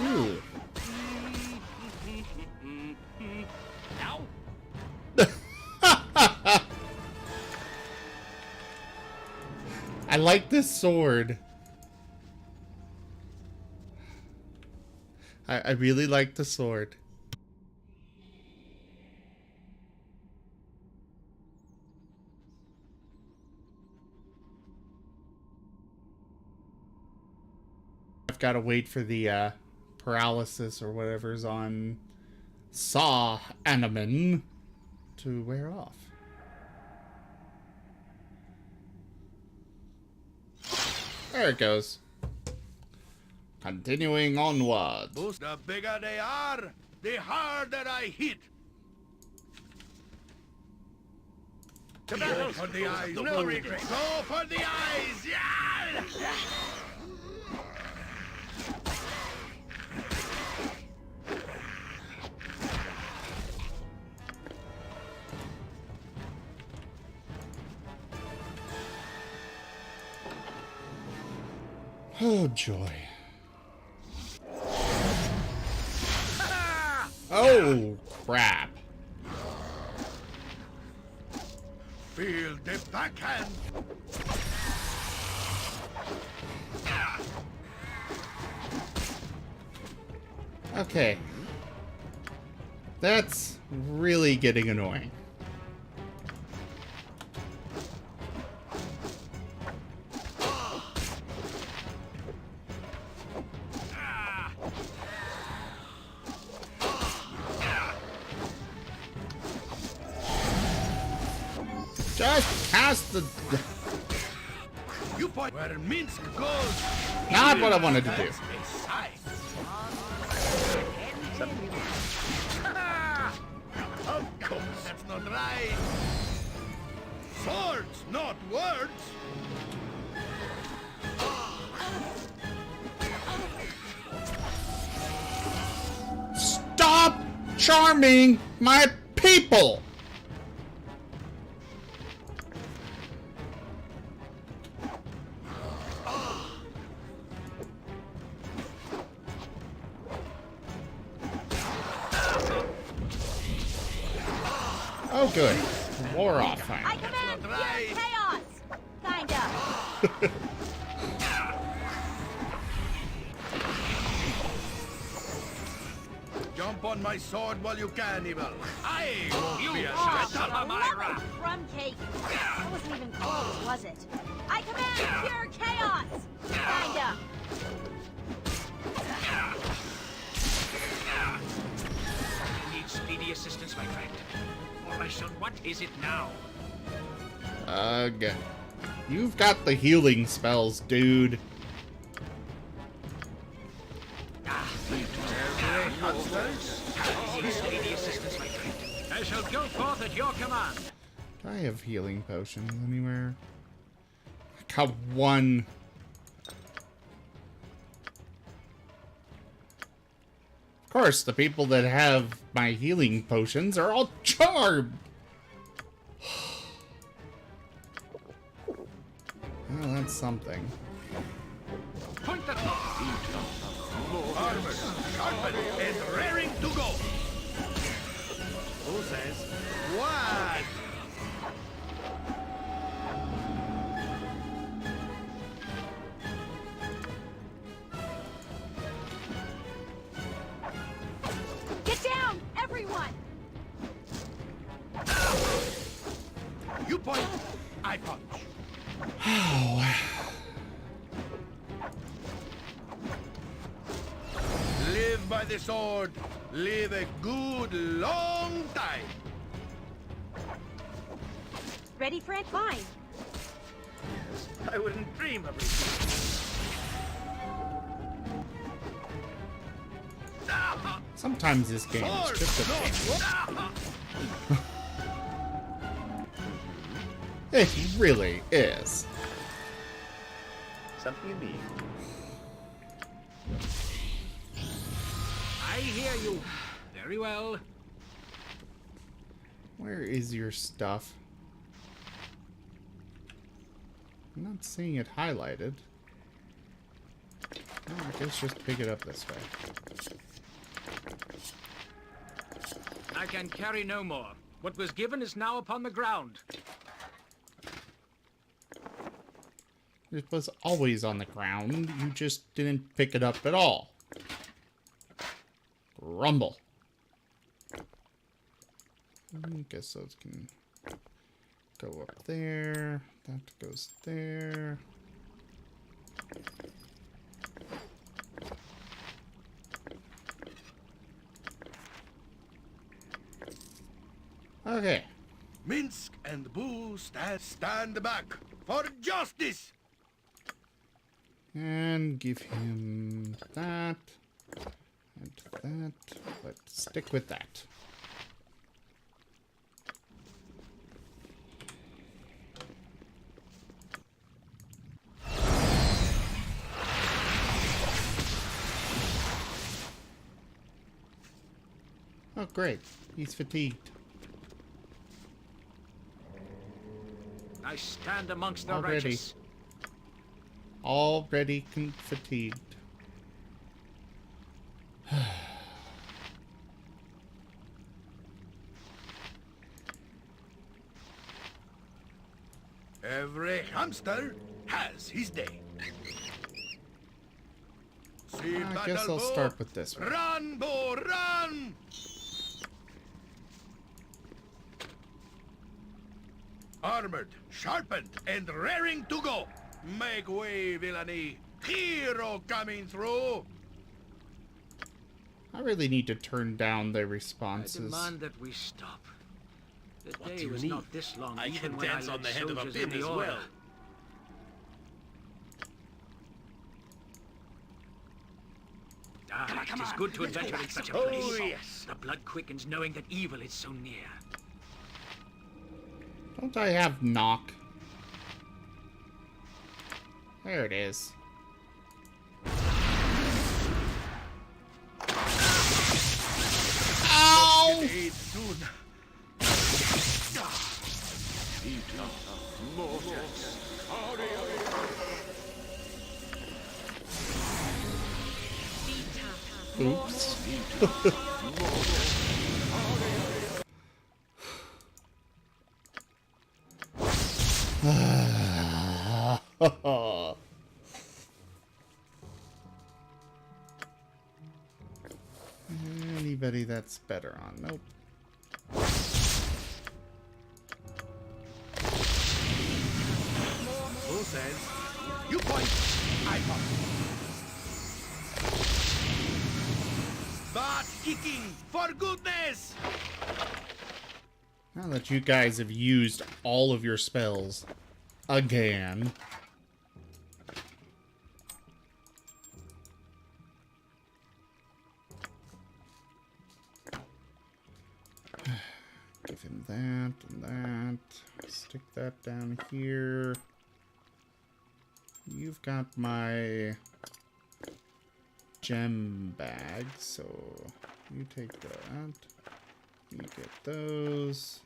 Ooh. Now? I like this sword. I really like the sword. I've got to wait for the paralysis or whatever's on Saw Animan to wear off. There it goes. Continuing onwards. The bigger they are, the harder I hit. Go for the eyes, no regret. Go for the eyes, yeah! Oh, joy. Oh, crap. Feel the backhand. Okay. That's really getting annoying. Just cast the... You point where Minsk goes. Not what I wanted to do. That's a sign. Of course, that's not right. Swords, not words. Stop charming my people! Oh, good. War off I finally. command pure right. chaos! Kinda. Jump on my sword while you can, evil. I won't be a Oh, shredder. lovely crumb cake. That wasn't even close, was it? I command pure chaos! Kinda. I need speedy assistance, my friend. Or I shall... What is it now? Ugh. You've got the healing spells, dude. I need speedy assistance, my friend. I shall go forth at your command. Do I have healing potions anywhere? I got one. Of course, the people that have my healing potions are all charmed. Well, that's something. Point the... Armored, sharpened, and raring to go. Who says what? Get down, everyone! You point, I punch. Live by the sword. Live a good long time. Ready for it? Fine. I wouldn't dream of it. Sometimes this game is Sword, just a not pain. It really is. Something you need. I hear you. Very well. Where is your stuff? I'm not seeing it highlighted. Oh, I guess just pick it up this way. I can carry no more. What was given is now upon the ground. It was always on the ground. You just didn't pick it up at all. Rumble. I guess those can go up there. That goes there. Okay. Minsk and Boo stand back for justice. And give him that. And that. But stick with that. Oh, great. He's fatigued. I stand amongst the Already. righteous. Already fatigued. Every hamster has his day. See I battle, guess I'll Boo. start with this one. Run, Boo, run! Armored, sharpened, and raring to go. Make way, villainy. Hero coming through. I really need to turn down the I responses. demand that we stop. The What day do you was need? not this long I even can when dance I on led the head of a soldiers pin in the as order. well. Ah, it is good to adventure in such a place. Oh, yes. The blood quickens knowing that evil is so near. Don't I have knock? There it is. Ow! Oops. Anybody that's better on? Nope. Who says? You point, I point. But kicking, for goodness! Now that you guys have used all of your spells again. Give him that and that. Stick that down here. You've got my gem bag, so you take that. You get those.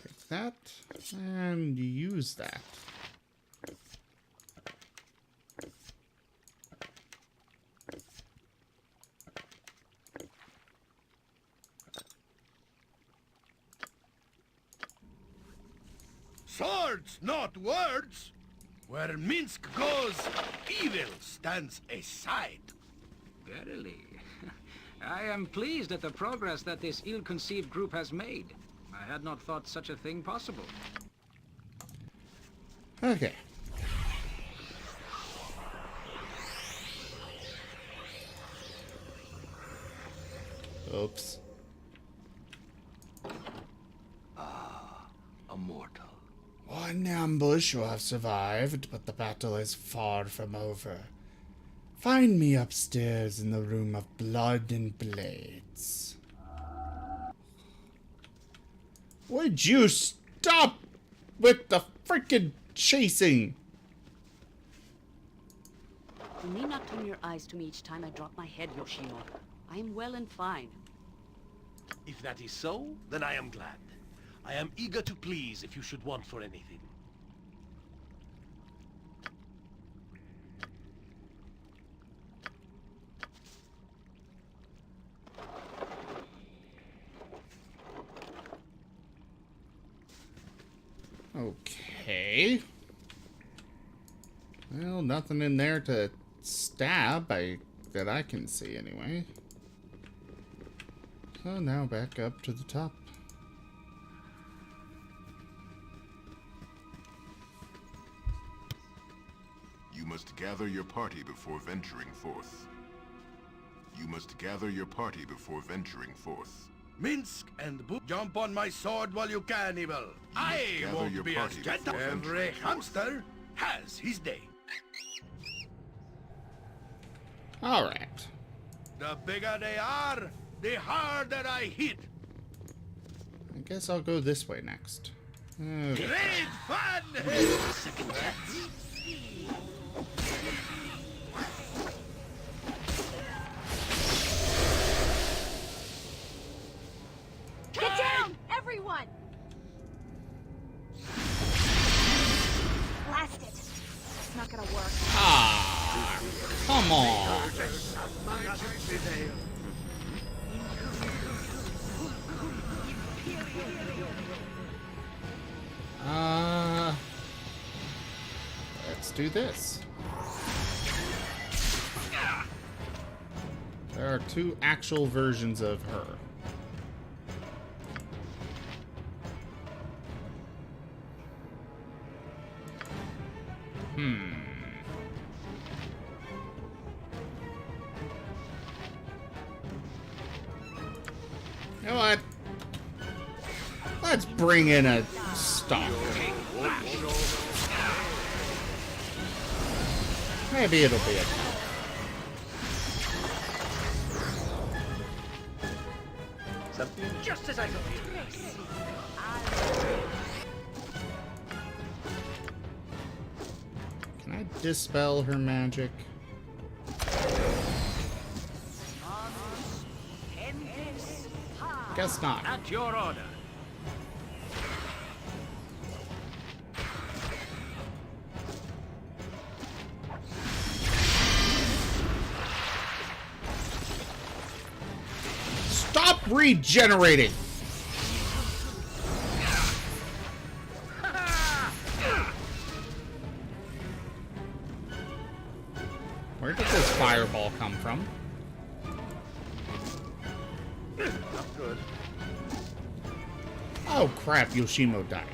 Take that and use that. Swords, not words! Where Minsk goes, evil stands aside. Verily. I am pleased at the progress that this ill-conceived group has made. I had not thought such a thing possible. Okay. Oops. A mortal. One ambush you have survived, but the battle is far from over. Find me upstairs in the room of blood and blades. Would you stop with the frickin' chasing? You need not turn your eyes to me each time I drop my head, Yoshino. I am well and fine. If that is so, then I am glad. I am eager to please if you should want for anything. Okay. Well, nothing in there to stab, that I can see anyway. So now back up to the top. You must gather your party before venturing forth. You must gather your party before venturing forth. Minsk and jump on my sword while you can, evil. I gather won't your be party as gentle. before Every venturing hamster has his day. Alright. The bigger they are, the harder I hit. I guess I'll go this way next. Okay. Great fun! Second chance. Get down, everyone! Blast it. It's not gonna work. Ah, come on. Let's do this. There are two actual versions of her. You know what? Let's bring in a Stop. Maybe it'll be enough. Something Just as I thought. Can I dispel her magic? Guess not. At your order. Stop regenerating! Where did this fireball come from? not good. Oh crap, Yoshimo died.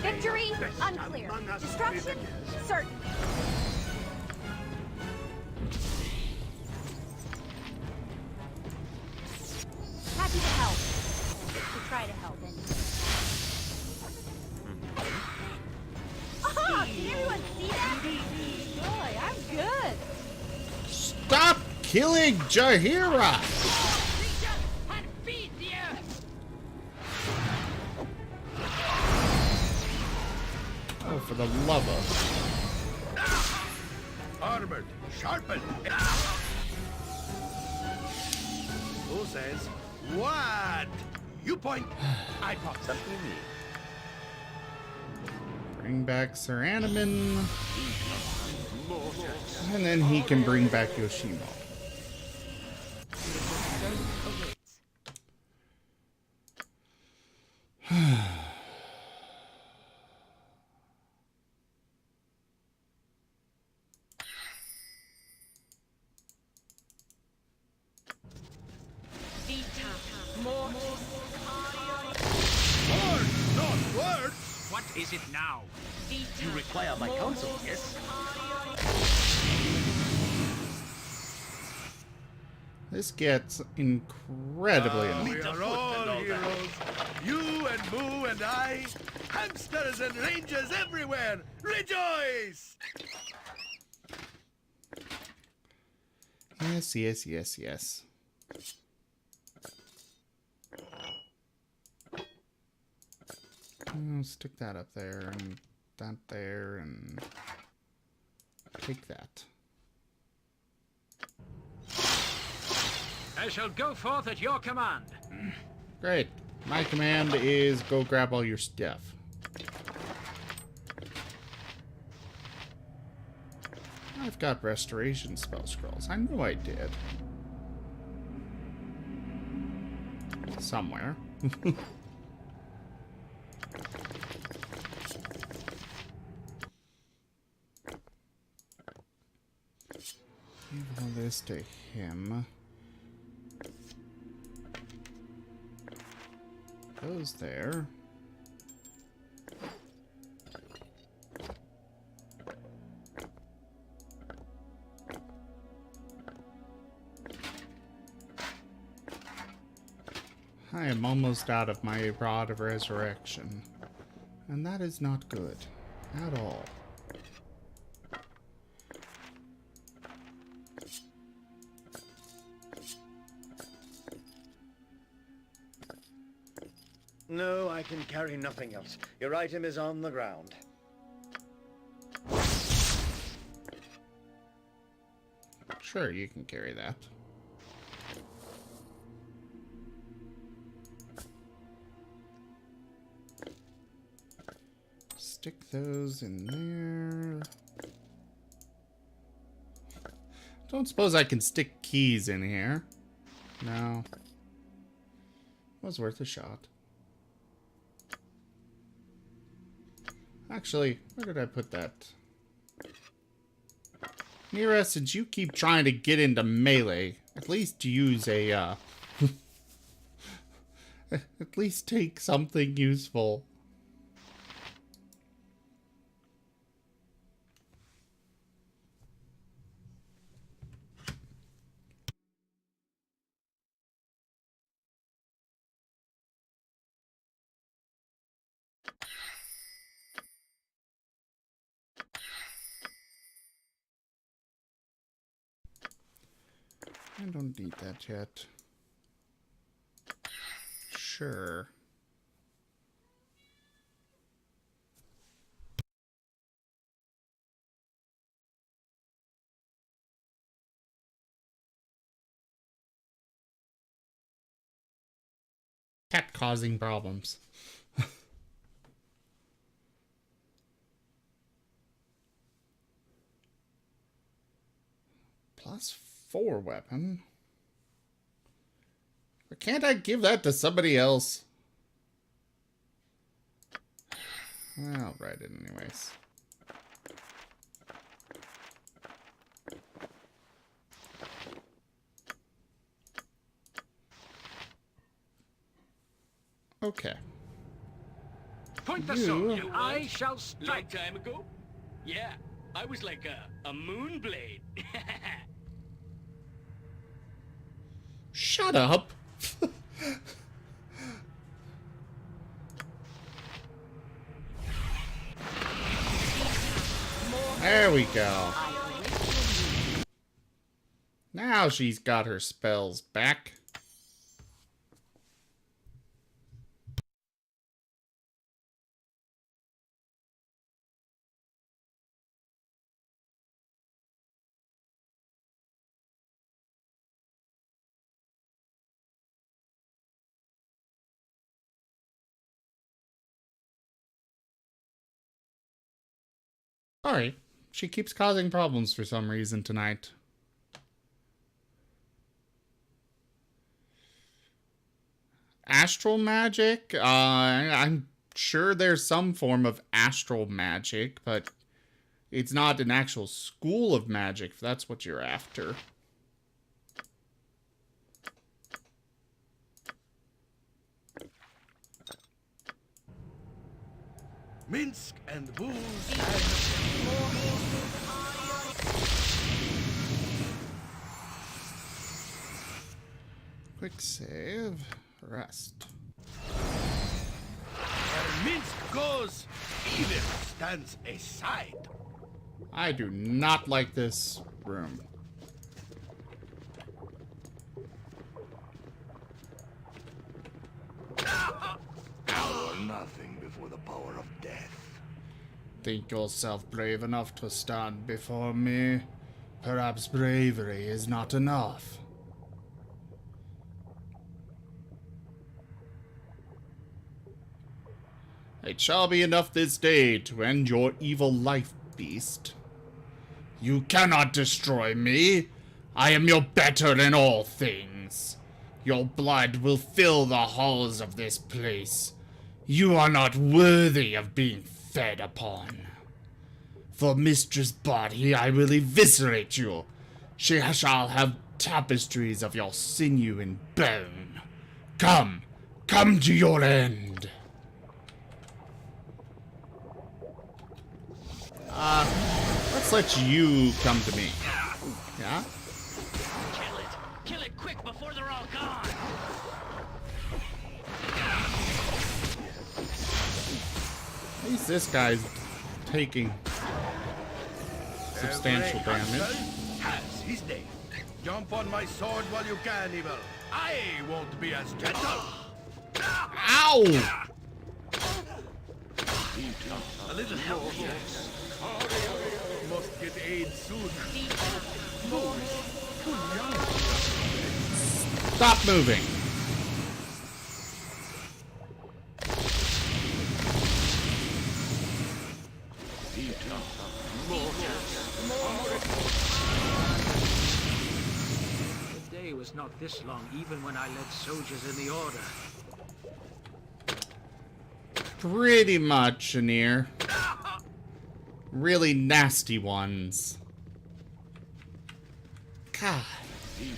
Victory? Unclear. Destruction? Certain. Happy to help. To try to help, anyway. Oh, did everyone see that? Boy, I'm good. Stop killing Jahira! Reach up and feed the earth. Oh, for the love of... Armored, sharpened. Who says what? You point. I point. Something you need. Bring back Sir Animan. And then he can bring back Yoshimo. Word, not word. What is it now? You require my counsel, yes? This gets incredibly annoying. We are all heroes. You and Boo and I. Hamsters and rangers everywhere. Rejoice! Yes, yes, yes, yes. I'll stick that up there and that there and take that. I shall go forth at your command. Great. My command is go grab all your stuff. I've got restoration spell scrolls. I knew I did. Somewhere. Give all this to him. Goes there. I am almost out of my rod of resurrection. And that is not good. At all. No, I can carry nothing else. Your item is on the ground. Sure, you can carry that. Stick those in there. Don't suppose I can stick keys in here. No. Was worth a shot. Actually, where did I put that? Mira, since you keep trying to get into melee, at least use a, at least take something useful. I don't need that yet. Sure. Cat causing problems. +4 weapon. But can't I give that to somebody else? I'll write it anyways. Okay. Point the sword. I shall strike. Long time ago? Yeah, I was like a moon blade. Shut up. There we go. Now she's got her spells back. Sorry, she keeps causing problems for some reason tonight. Astral magic? I'm sure there's some form of astral magic, but it's not an actual school of magic, if that's what you're after. Minsk and booze Quick save. Rest. Where Minsk goes, evil stands aside. I do not like this room. Power nothing before the power of death. Think yourself brave enough to stand before me? Perhaps bravery is not enough. It shall be enough this day to end your evil life, beast. You cannot destroy me. I am your better in all things. Your blood will fill the halls of this place. You are not worthy of being fed upon. For Mistress Body, I will eviscerate you. She shall have tapestries of your sinew and bone. Come to your end. Let's let you come to me. Yeah? Kill it. Kill it quick before they're all gone. At least this guy's taking substantial damage. Has his day. Jump on my sword while you can, evil. I won't be as gentle. Ow! A little help, yes. Must get aid soon. Stop moving. The day was not this long, even when I led soldiers in the order. Pretty much, Anir. Really nasty ones. God. You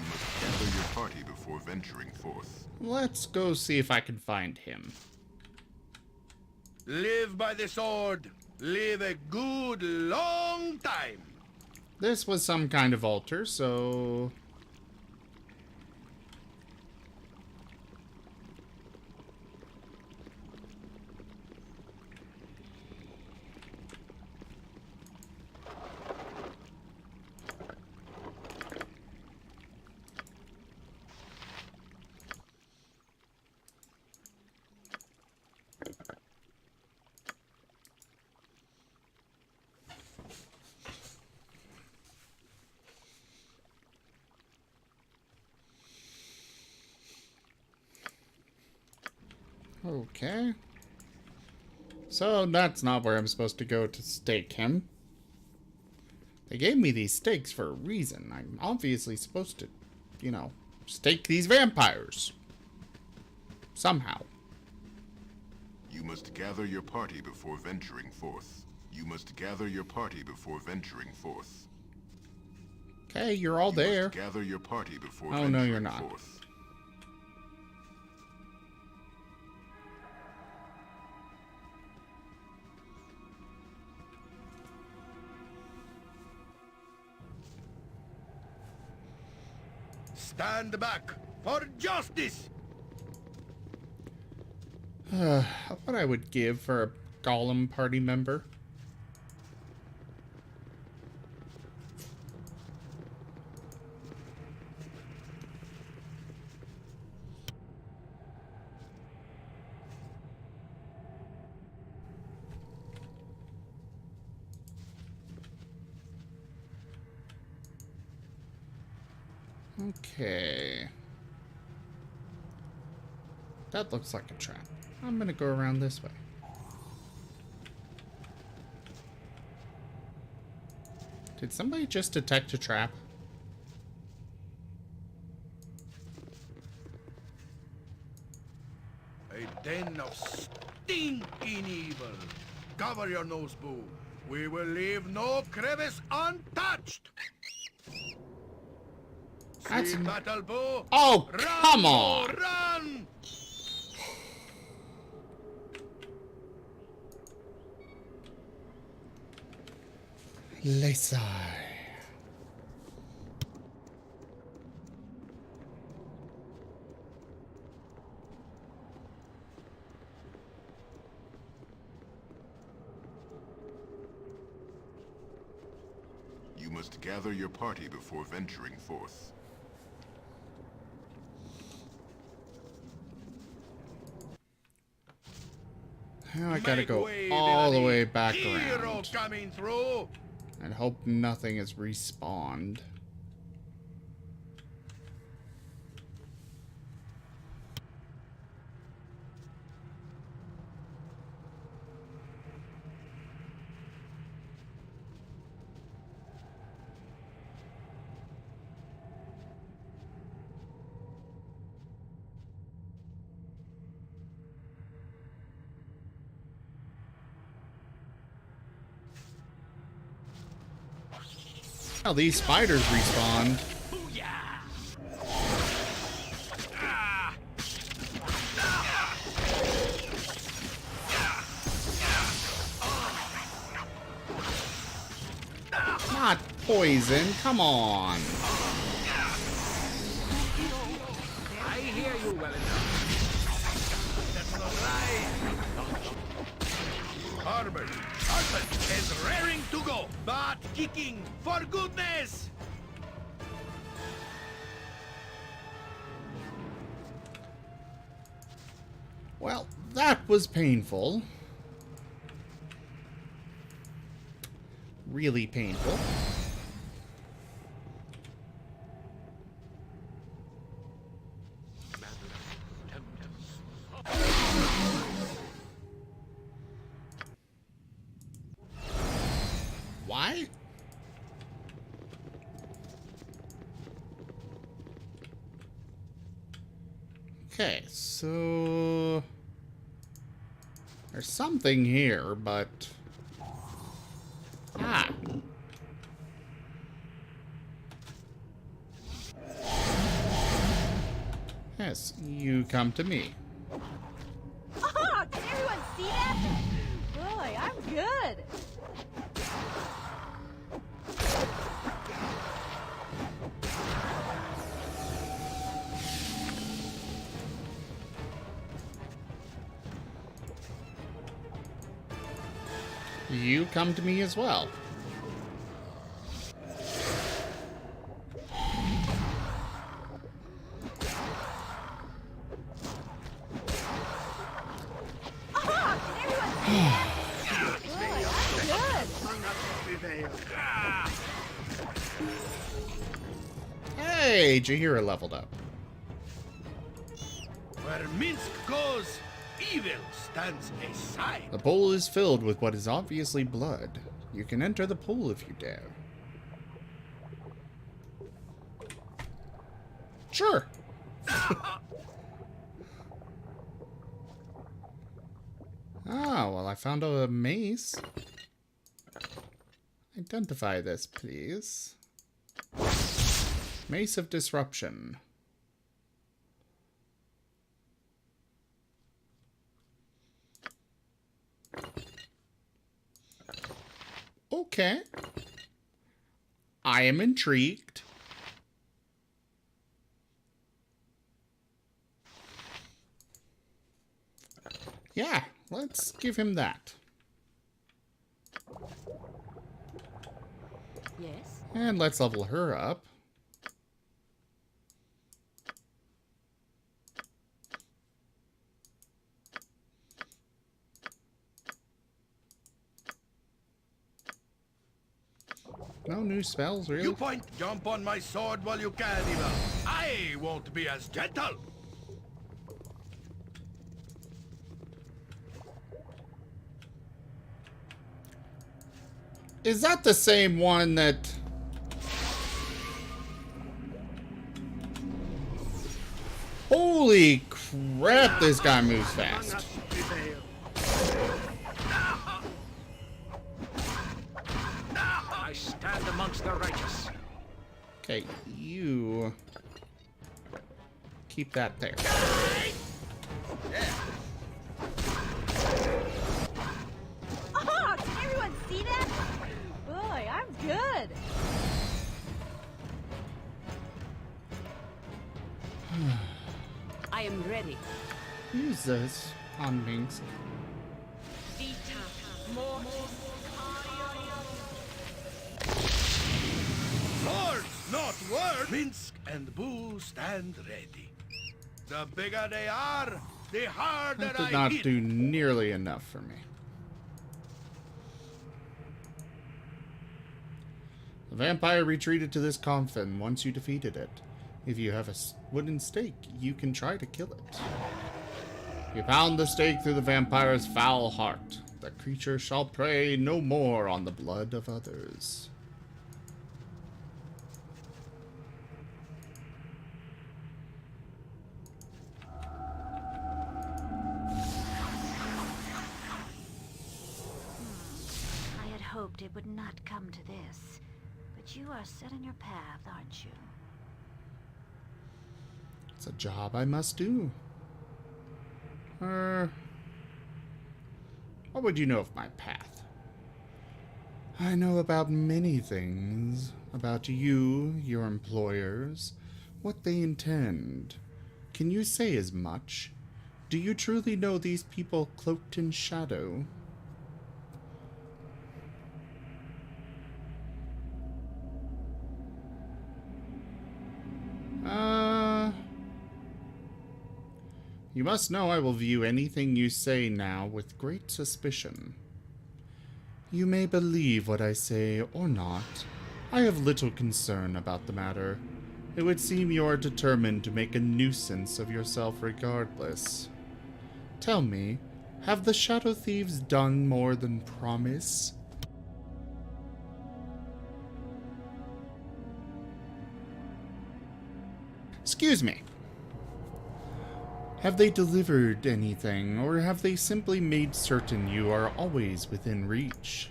must gather your party before venturing forth. Let's go see if I can find him. Live by the sword. Live a good long time. This was some kind of altar, so Okay. So that's not where I'm supposed to go to stake him. They gave me these stakes for a reason. I'm obviously supposed to, you know, stake these vampires. Somehow. You must gather your party before venturing forth. You must gather your party before venturing forth. Okay, you're all there. You must gather your party before Oh, venturing no, you're not. forth. Stand back for justice! What I would give for a Golem party member. Okay. That looks like a trap. I'm gonna go around this way. Did somebody just detect a trap? A den of stinking evil. Cover your nose, Boo. We will leave no crevice untouched. That's... See battle, Boo. Oh, Run, come on! Boo, run! Lesai. You must gather your party before venturing forth. Now I gotta go way, all the villainy. way back Hero around. coming through. And hope nothing is respawned. Well, these spiders respawned. Not poison, come on. I hear you well enough. That's not right. Harbor is raring to go, but kicking for goodness. Well, that was painful. Really painful. Why? Okay, so there's something here, but yes, you come to me. Oh, can everyone see that? Boy, I'm good. You come to me as well. Hey, Jahira leveled up. Where Minsk goes, evil stands aside. The pool is filled with what is obviously blood. You can enter the pool if you dare. Sure. Ah, well, I found a mace. Identify this, please. Mace of Disruption. Okay. I am intrigued. Yeah, let's give him that. Yes? And let's level her up. No new spells, really? You point, jump on my sword while you can, Eva. I won't be as gentle. Is that the same one that... Holy crap, this guy moves fast. I stand amongst the righteous. Okay, you... keep that there. Oh, did everyone see that? Boy, I'm good. I am ready. Use this on Minsk. Swords, not words. Minsk and Boo stand ready. The bigger they are, the harder That did I not hit. do nearly enough for me. The vampire retreated to this coffin once you defeated it. If you have a wooden stake, you can try to kill it. You pound the stake through the vampire's foul heart. The creature shall prey no more on the blood of others. I had hoped it would not come to this. But you are set on your path, aren't you? It's a job I must do. What would you know of my path? I know about many things. About you, your employers, what they intend. Can you say as much? Do you truly know these people cloaked in shadow? You must know I will view anything you say now with great suspicion. You may believe what I say or not. I have little concern about the matter. It would seem you are determined to make a nuisance of yourself regardless. Tell me, have the Shadow Thieves done more than promise? Excuse me. Have they delivered anything, or have they simply made certain you are always within reach?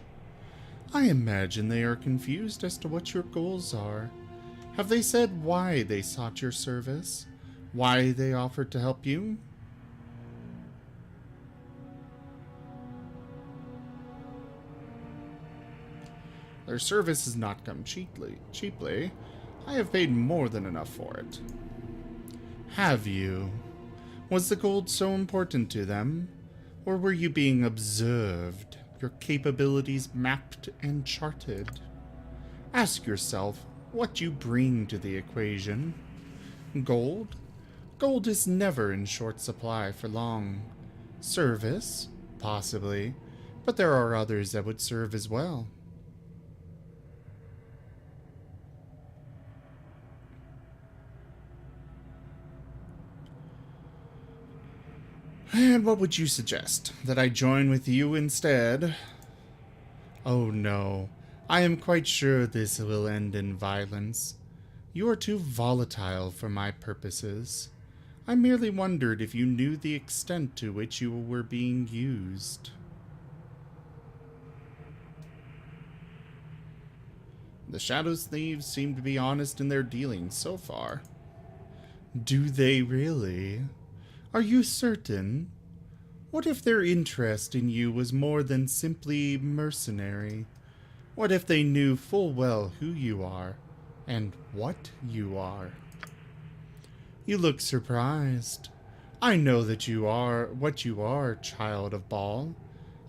I imagine they are confused as to what your goals are. Have they said why they sought your service? Why they offered to help you? Their service has not come cheaply. I have paid more than enough for it. Have you? Was the gold so important to them? Or were you being observed, your capabilities mapped and charted? Ask yourself what you bring to the equation. Gold? Gold is never in short supply for long. Service? Possibly. But there are others that would serve as well. And what would you suggest? That I join with you instead? Oh no, I am quite sure this will end in violence. You are too volatile for my purposes. I merely wondered if you knew the extent to which you were being used. The Shadows thieves seem to be honest in their dealings so far. Do they really? Are you certain? What if their interest in you was more than simply mercenary? What if they knew full well who you are, and what you are? You look surprised. I know that you are what you are, child of Baal.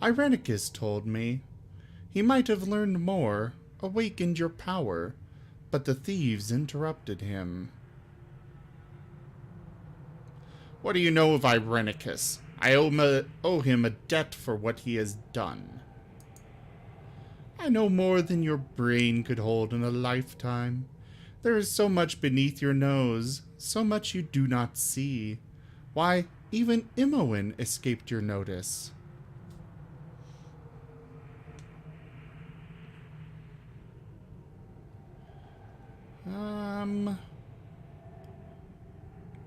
Irenicus told me. He might have learned more, awakened your power, but the thieves interrupted him. What do you know of Irenicus? I owe him a debt for what he has done. I know more than your brain could hold in a lifetime. There is so much beneath your nose, so much you do not see. Why, even Imoen escaped your notice.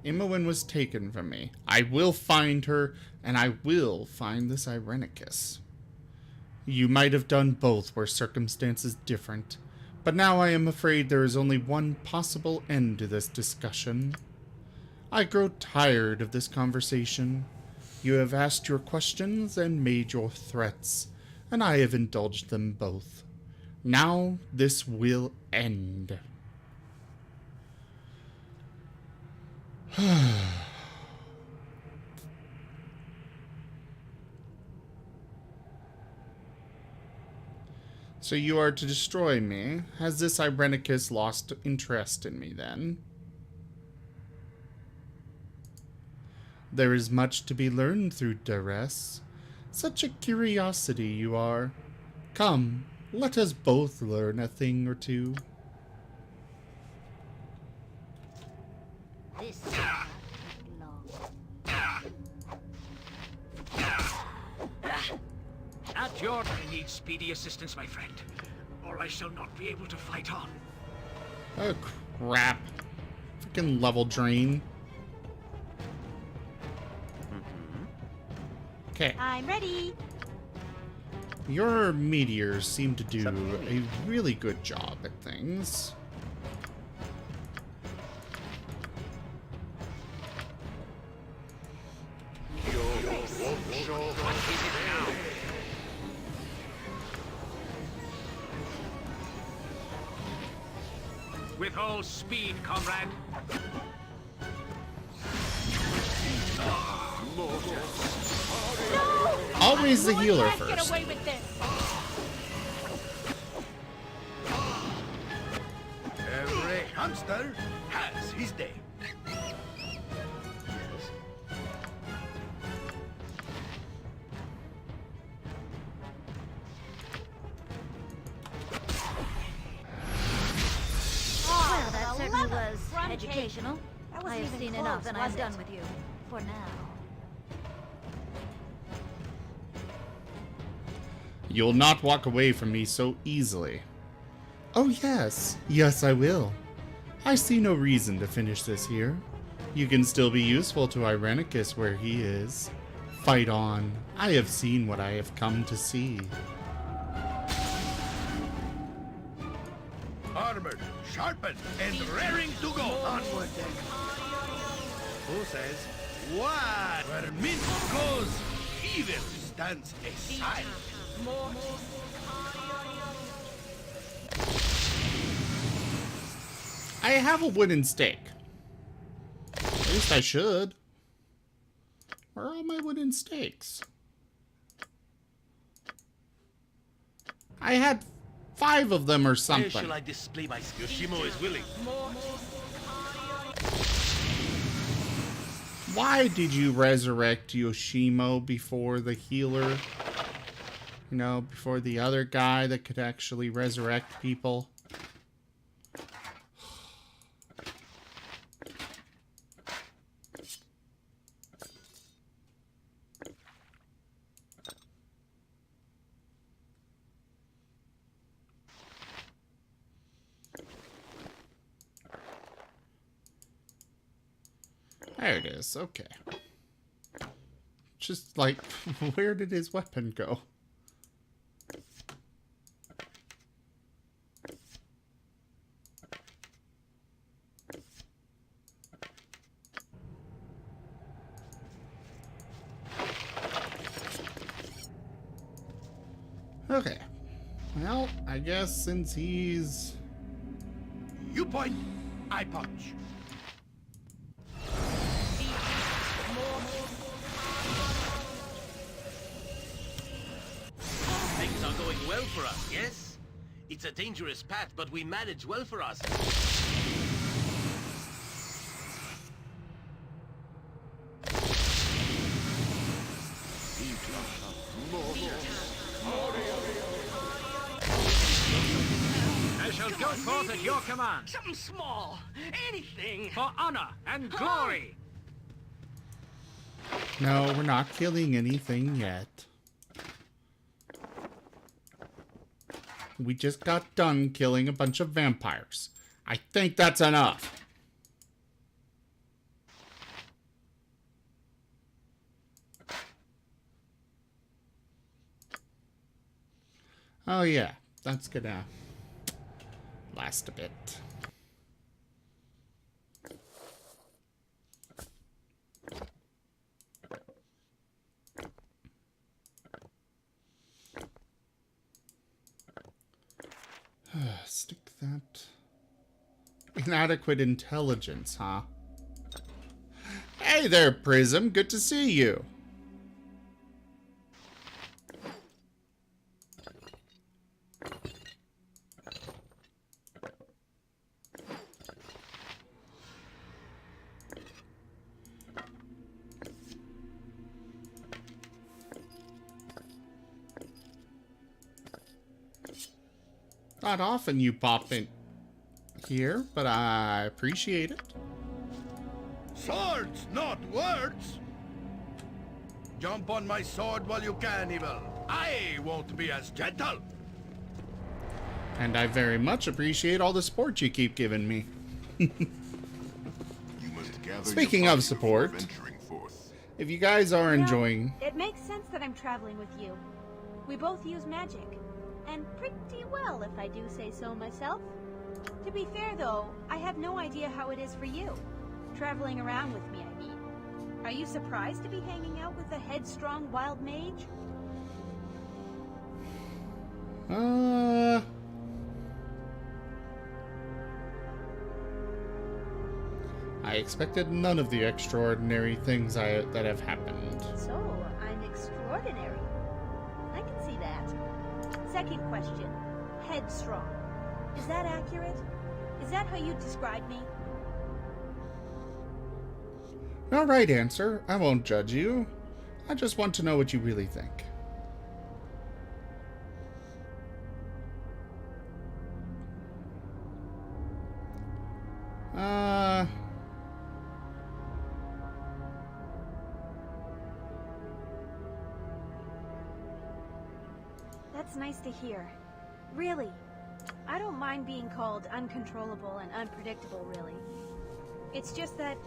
Imoen was taken from me. I will find her, and I will find this Irenicus. You might have done both were circumstances different, but now I am afraid there is only one possible end to this discussion. I grow tired of this conversation. You have asked your questions and made your threats, and I have indulged them both. Now this will end. So you are to destroy me. Has this Irenicus lost interest in me then? There is much to be learned through duress. Such a curiosity you are. Come, let us both learn a thing or two. This will not take long. At your... I need speedy assistance, my friend, or I shall not be able to fight on. Oh, crap. Freaking level drain. Okay. I'm ready. Your meteors seem to do a really good job at things. With all speed, comrade. Always the healer Get first. away with this. Every hamster has his day. Well, that certainly love was front page. educational. That I wasn't have even seen enough, close, and I'm was done it? with you. For now. You'll not walk away from me so easily. Oh yes, yes I will. I see no reason to finish this here. You can still be useful to Irenicus where he is. Fight on. I have seen what I have come to see. Armored, sharpened, and raring to go. Onward then. Who says, what? Where mint goes, evil stands aside. I have a wooden stake. At least I should. Where are all my wooden stakes? I had 5 of them or Where something. shall I display my skill? Yoshimo is willing. Why did you resurrect Yoshimo before the healer? You know, before the other guy that could actually resurrect people? There it is. Okay. Just like, where did his weapon go? Okay. Well, I guess since he's... You point, I punch. Things are going well for us, yes? It's a dangerous path, but we manage well for us. I shall go forth at your command. Something small. Anything. For honor and glory. No, we're not killing anything yet. We just got done killing a bunch of vampires. I think that's enough. Oh yeah, that's gonna last a bit. Stick that. Inadequate intelligence, huh? Hey there, Prism. Good to see you. Not often you pop in here, but I appreciate it. Swords, not words! Jump on my sword while you can, Evil. I won't be as gentle. And I very much appreciate all the support you keep giving me. You must gather Speaking your of party support, before venturing forth. if you guys are enjoying... It makes sense that I'm traveling with you. We both use magic. And pretty well, if I do say so myself. To be fair, though, I have no idea how it is for you. Traveling around with me, I mean. Are you surprised to be hanging out with a headstrong wild mage? I expected none of the extraordinary things that have happened. So, I'm extraordinary. I can see that. Second question. Headstrong. Is that accurate? Is that how you describe me? No right answer. I won't judge you. I just want to know what you really think. That's nice to hear. Really. I don't mind being called uncontrollable and unpredictable, really. It's just that...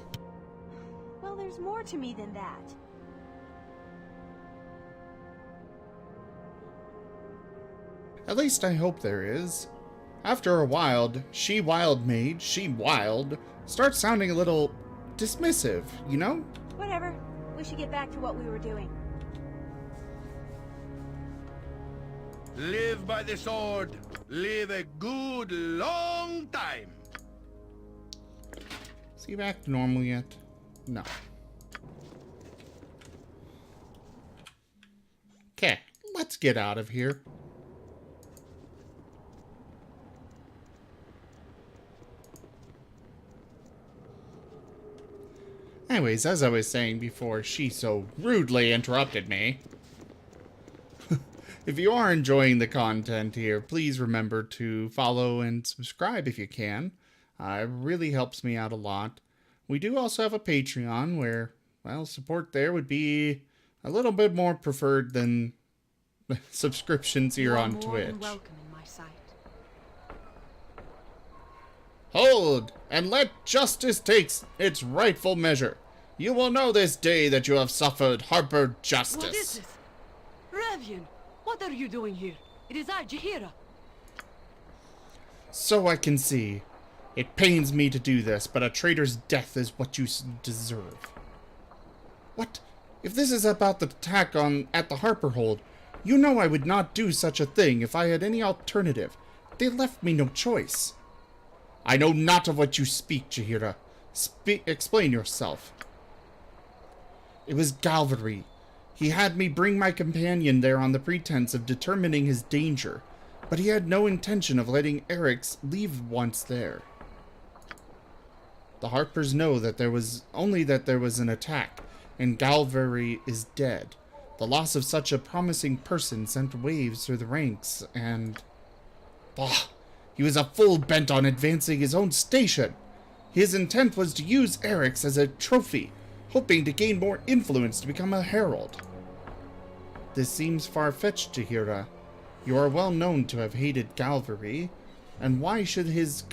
well, there's more to me than that. At least I hope there is. After a while, she wild mage, she wild, starts sounding a little dismissive, you know? Whatever. We should get back to what we were doing. Live by the sword. Live a good long time. Is he back to normal yet? No. Okay, let's get out of here. Anyways, as I was saying before she so rudely interrupted me, if you are enjoying the content here, please remember to follow and subscribe if you can. It really helps me out a lot. We do also have a Patreon where, well, support there would be a little bit more preferred than subscriptions here on Twitch. Welcome in my sight. Hold, and let justice take its rightful measure. You will know this day that you have suffered Harper justice. What is this? Revian, what are you doing here? It is I, Jahira. So I can see. It pains me to do this, but a traitor's death is what you deserve. What? If this is about the attack at the Harper hold, you know I would not do such a thing if I had any alternative. They left me no choice. I know not of what you speak, Jahira. Explain yourself. It was Galvary. He had me bring my companion there on the pretense of determining his danger, but he had no intention of letting Eric's leave once there. The Harpers know that there was an attack, and Galvary is dead. The loss of such a promising person sent waves through the ranks, and... Bah! He was a fool bent on advancing his own station. His intent was to use Eric's as a trophy, hoping to gain more influence to become a herald. This seems far-fetched, Jahira. You are well known to have hated Galvary, and why should this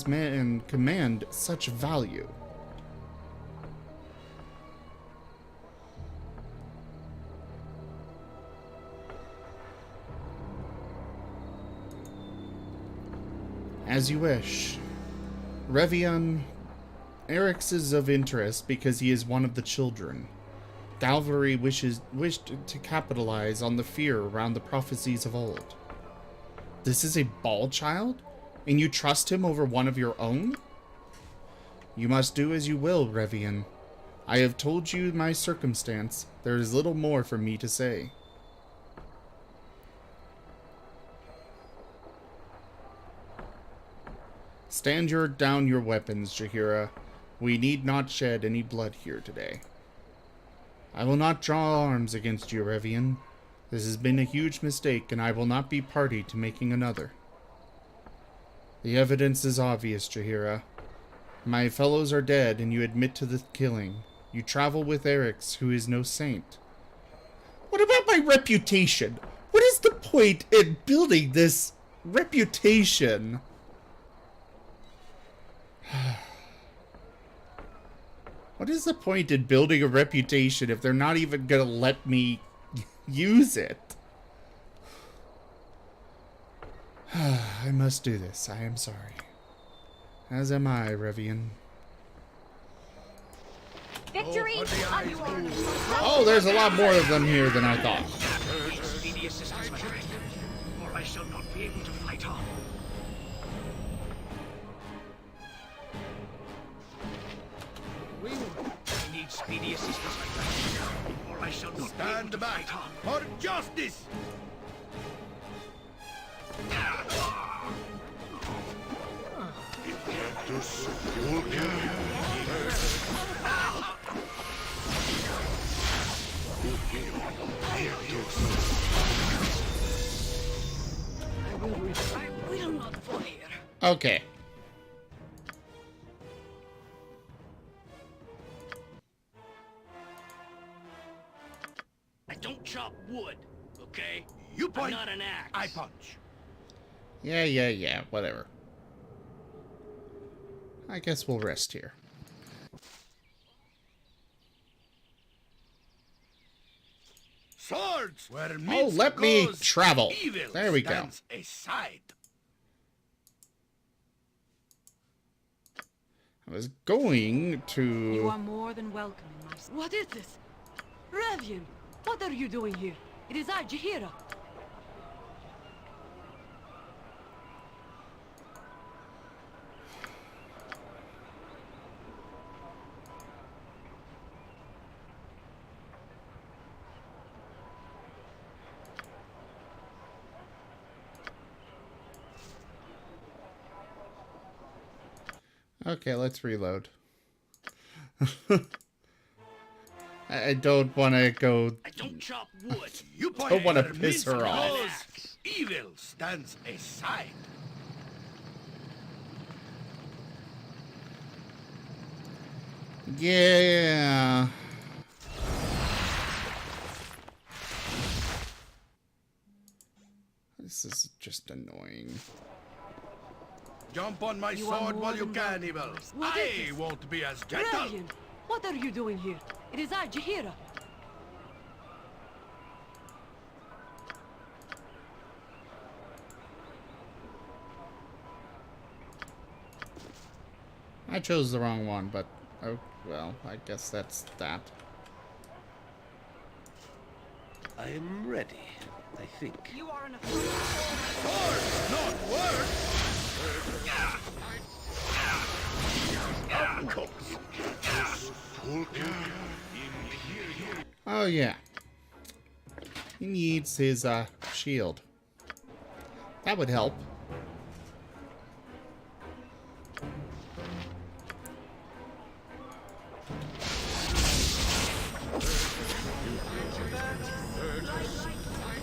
man command such value? As you wish. Revian, Eric's is of interest because he is one of the children. Galvary wished to capitalize on the fear around the prophecies of old. This is a bald child? And you trust him over one of your own? You must do as you will, Revian. I have told you my circumstance. There is little more for me to say. Stand down your weapons, Jahira. We need not shed any blood here today. I will not draw arms against you, Revian. This has been a huge mistake, and I will not be party to making another. The evidence is obvious, Jahira. My fellows are dead, and you admit to the killing. You travel with Eric's, who is no saint. What about my reputation? What is the point in building this reputation? What is the point in building a reputation if they're not even gonna let me use it? I must do this. I am sorry. As am I, Revian. Victory! Oh, there's a lot more of them here than I thought. Speedy assistance, my friend, or I shall not be able to fight on. I need speedy assistance, my friend, or I shall not Stand be able to back fight on. for justice! I will not fall here. Okay. I don't chop wood, okay? You point, I'm not an axe. I punch. Yeah, whatever. I guess we'll rest here. Swords! Where Oh, let me goes, travel. evil There we go. stands aside. I was going to... You are more than welcome in my... What is this? Revian, what are you doing here? It is I, Jahira. Okay, let's reload. I don't want to go... I don't chop wood. You point, Don't want to where piss her mince off. goes, evil stands aside. Yeah. This is just annoying. Jump on my You are sword more while you than can, welcome. evil. What is I this? won't be as gentle. Revian, What are you doing here? It is I, Jahira. I chose the wrong one, but oh well, I guess that's that. I am ready, I think. You are in a Words, not Oh yeah. He needs his shield. That would help.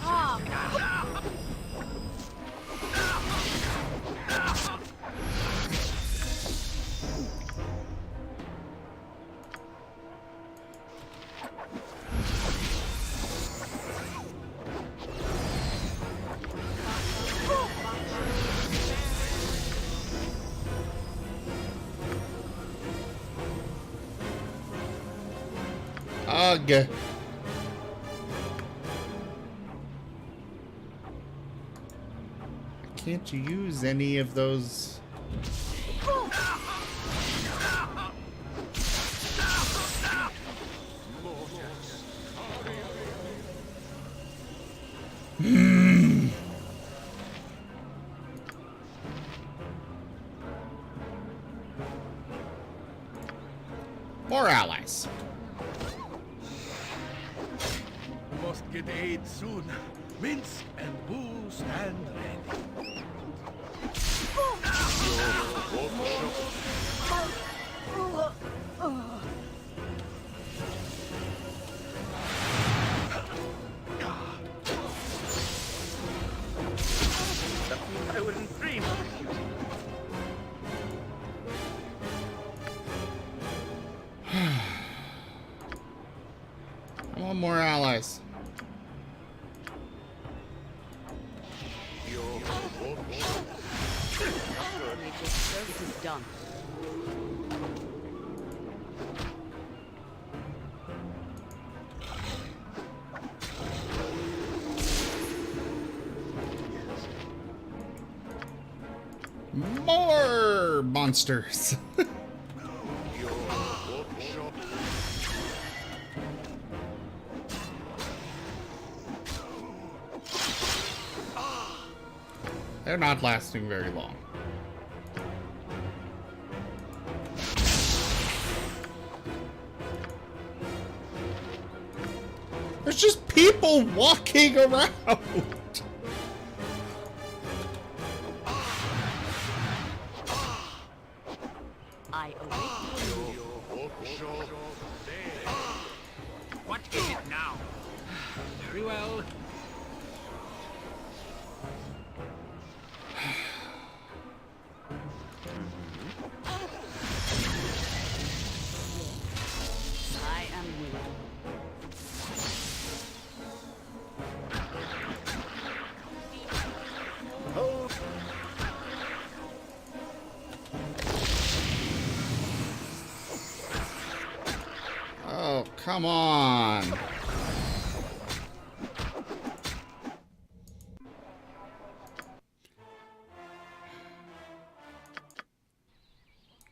Ugh. Can't you use any of those? More allies. Must get aid soon. Minsk and Boo stand ready. I wouldn't dream of refusing. I want more allies. It is done. More monsters. They're not lasting very long. There's just people walking around. I await you. What is it now? Very well. I am willing. Oh, come on.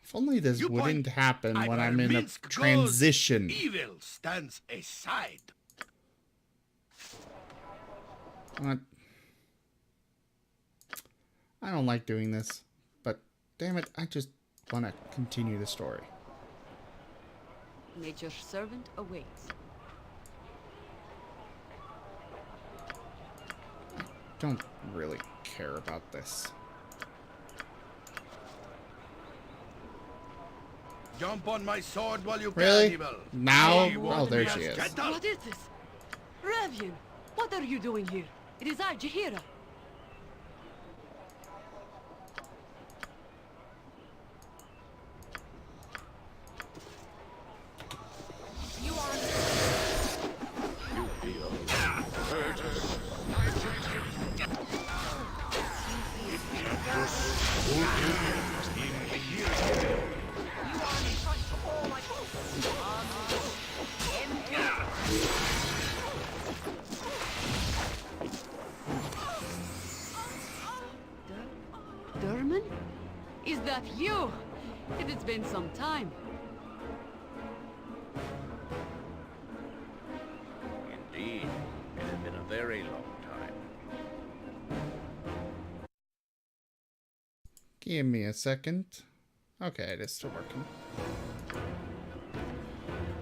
If only this You wouldn't point happen when where I'm in a Minsk goes, transition. Evil stands aside. What? I don't like doing this, but damn it, I just want to continue the story. Nature's servant awaits. Don't really care about this. Jump on my sword while you Really? can, Evil. Now? We won't Oh, there be she as is. gentle. What is this? Revian, what are you doing here? It is I, Jahira. you. It has been some time. Indeed, it has been a very long time. Give me a second. Okay, it is still working.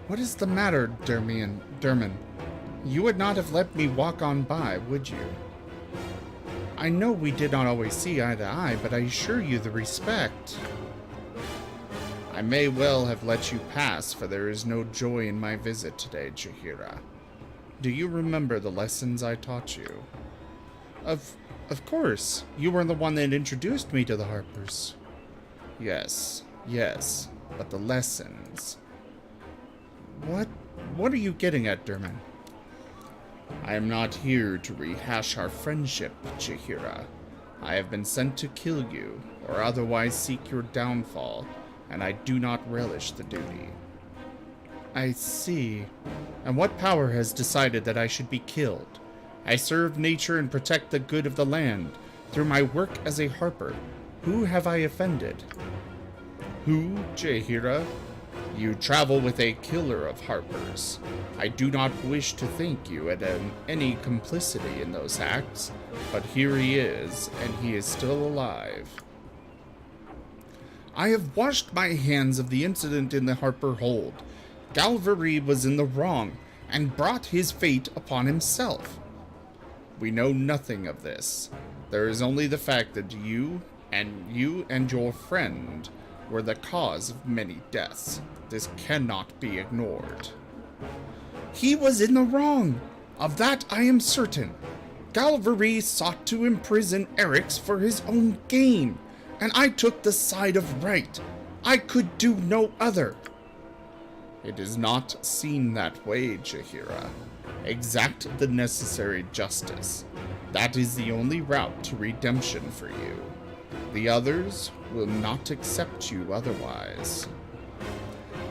What is the matter, Derman? You would not have let me walk on by, would you? I know we did not always see eye to eye, but I assure you the respect. I may well have let you pass, for there is no joy in my visit today, Jaheira. Do you remember the lessons I taught you? Of course. You were the one that introduced me to the Harpers. Yes, but the lessons... What are you getting at, Derman? I am not here to rehash our friendship, Jaheira. I have been sent to kill you, or otherwise seek your downfall, and I do not relish the duty. I see. And what power has decided that I should be killed? I serve nature and protect the good of the land through my work as a harper. Who have I offended? Who, Jaheira? You travel with a killer of harpers. I do not wish to think you had any complicity in those acts, but here he is, and he is still alive. I have washed my hands of the incident in the Harper Hold. Galvary was in the wrong, and brought his fate upon himself. We know nothing of this. There is only the fact that you and your friend were the cause of many deaths. This cannot be ignored. He was in the wrong. Of that I am certain. Galvary sought to imprison Eryx for his own gain, and I took the side of right. I could do no other. It is not seen that way, Jaheira. Exact the necessary justice. That is the only route to redemption for you. The others will not accept you otherwise.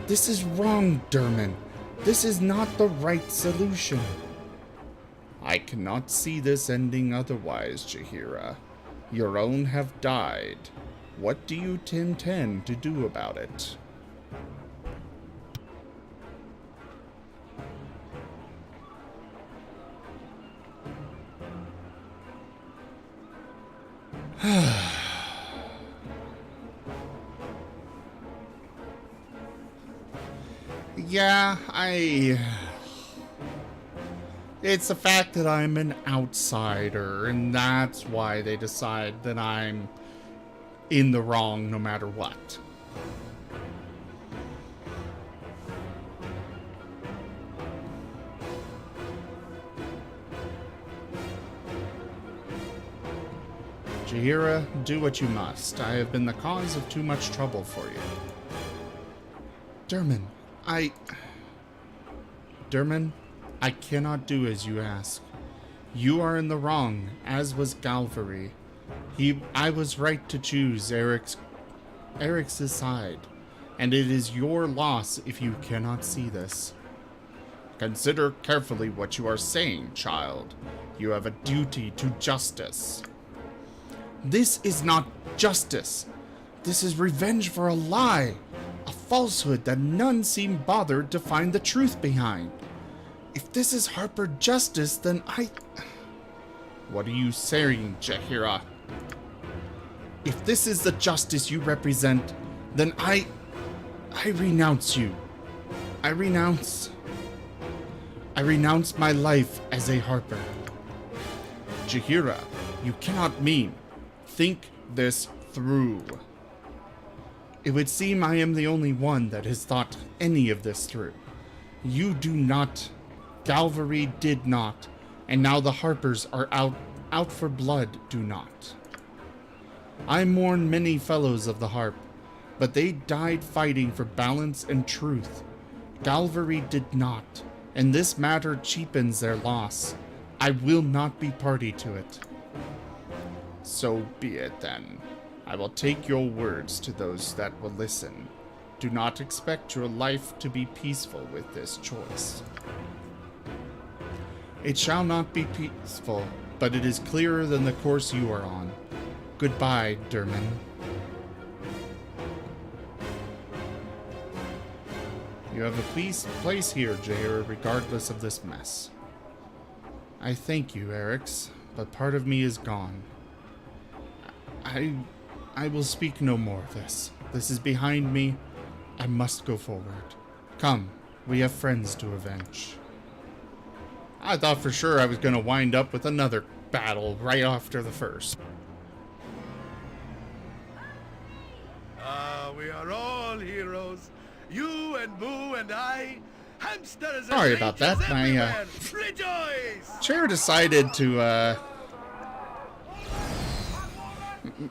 This is wrong, Derman. This is not the right solution. I cannot see this ending otherwise, Jaheira. Your own have died. What do you intend to do about it? Yeah, it's the fact that I'm an outsider, and that's why they decide that I'm in the wrong no matter what. Jaheira, do what you must. I have been the cause of too much trouble for you. Derman, I cannot do as you ask. You are in the wrong, as was Galvary. I was right to choose Eryx's side, and it is your loss if you cannot see this. Consider carefully what you are saying, child. You have a duty to justice. This is not justice. This is revenge for a lie. A falsehood that none seem bothered to find the truth behind. If this is Harper justice, then What are you saying, Jaheira? If this is the justice you represent, then I renounce you. I renounce my life as a Harper. Jaheira, you cannot mean. Think this through. It would seem I am the only one that has thought any of this through. You do not. Galvary did not. And now the Harpers are out for blood do not. I mourn many fellows of the Harp, but they died fighting for balance and truth. Galvary did not, and this matter cheapens their loss. I will not be party to it. So be it then. I will take your words to those that will listen. Do not expect your life to be peaceful with this choice. It shall not be peaceful, but it is clearer than the course you are on. Goodbye, Derman. You have a place here, Jair, regardless of this mess. I thank you, Erix, but part of me is gone. I will speak no more of this. This is behind me. I must go forward. Come, we have friends to avenge. I thought for sure I was going to wind up with another battle right after the first. We are all heroes. You and Boo and I. Hamsters and Sorry about that. My rejoice! Chair decided to,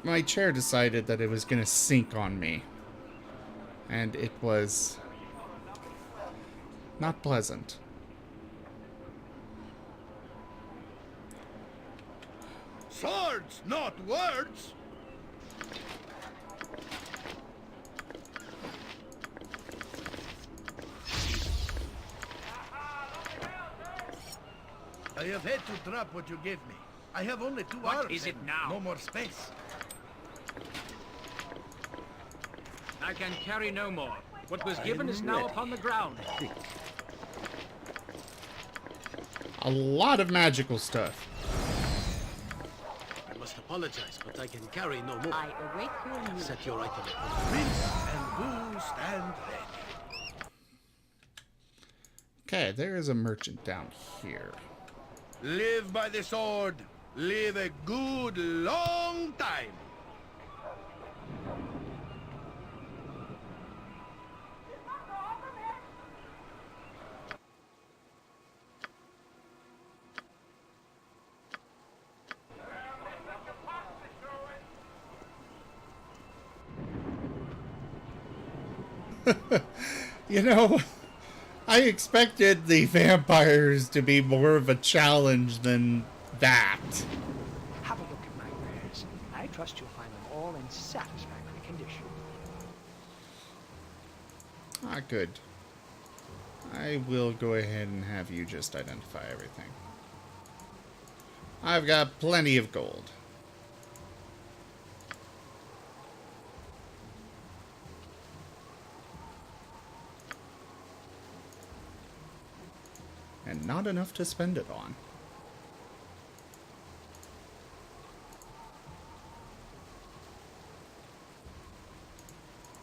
my chair decided that it was going to sink on me. And it was not pleasant. Swords, not words! I have had to drop what you gave me. I have only 2 What arms is it and now? no more space. I can carry no more. What was given is now upon the ground. A lot of magical stuff. I must apologize, but I can carry no more. I await your news. Set your item upon the Prince and Boo stand ready. Okay, there is a merchant down here. Live by the sword. Live a good long time. You know, I expected the vampires to be more of a challenge than that. Have a look at my wares. I trust you'll find them all in satisfactory condition. Ah, good. I will go ahead and have you just identify everything. I've got plenty of gold. And not enough to spend it on.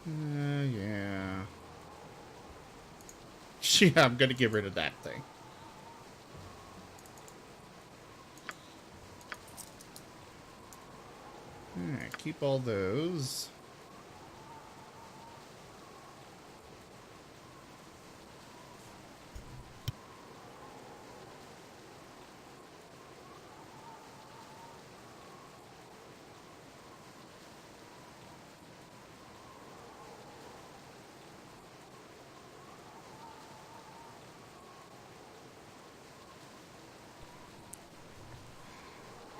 Yeah. Yeah, I'm gonna get rid of that thing. Alright, keep all those.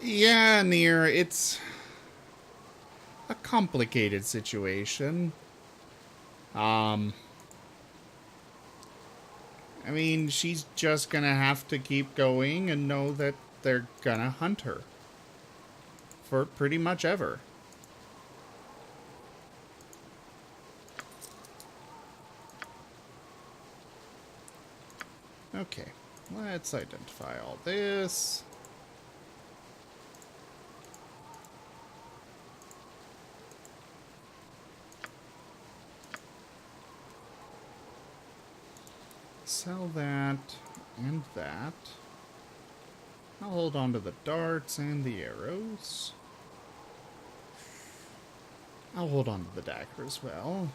Yeah, Nier, it's a complicated situation. I mean, she's just gonna have to keep going and know that they're gonna hunt her. For pretty much ever. Okay, let's identify all this. Sell that and that. I'll hold on to the darts and the arrows. I'll hold on to the dagger as well.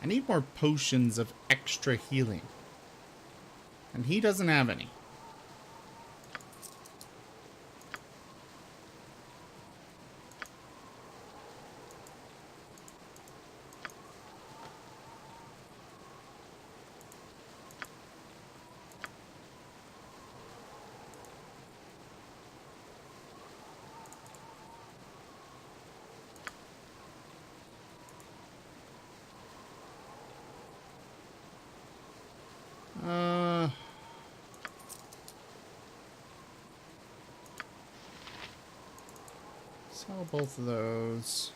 I need more potions of extra healing. And he doesn't have any. Sell both of those.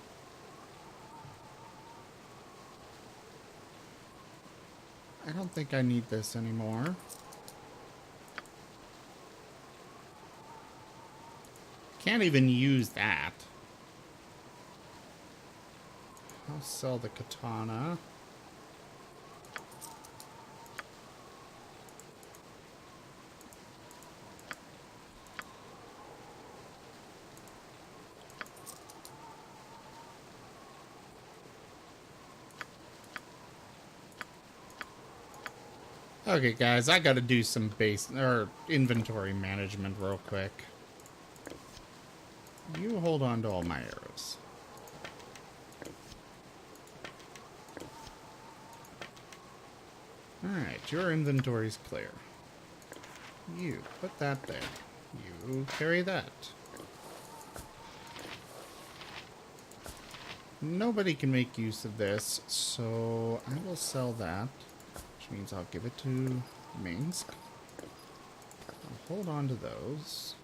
I don't think I need this anymore. Can't even use that. I'll sell the katana. Okay, guys, I gotta do some inventory management real quick. You hold on to all my arrows. Alright, your inventory's clear. You put that there. You carry that. Nobody can make use of this, so I will sell that. Means I'll give it to Minsk. I'll hold on to those.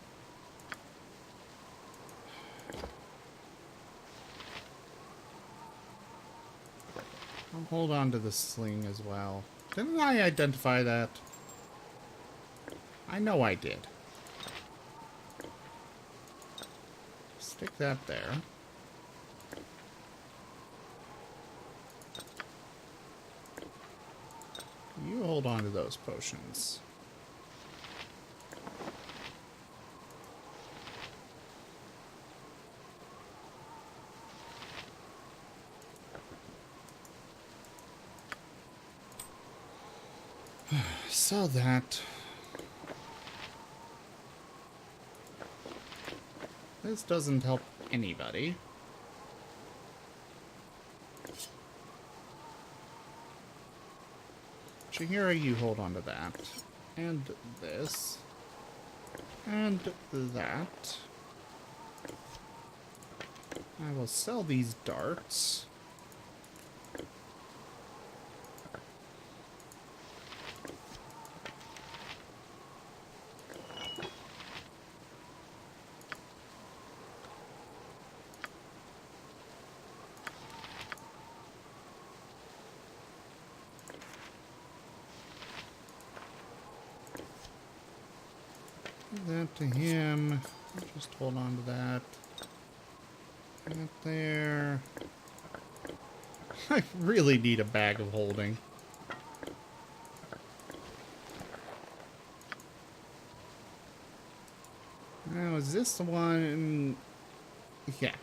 I'll hold on to the sling as well. Didn't I identify that? I know I did. Stick that there. You hold on to those potions. So that... This doesn't help anybody. Chihira, you hold on to that. And this. And that. I will sell these darts. That to him. Just hold on to that. That there. I really need a bag of holding. Now, is this the one? Yeah.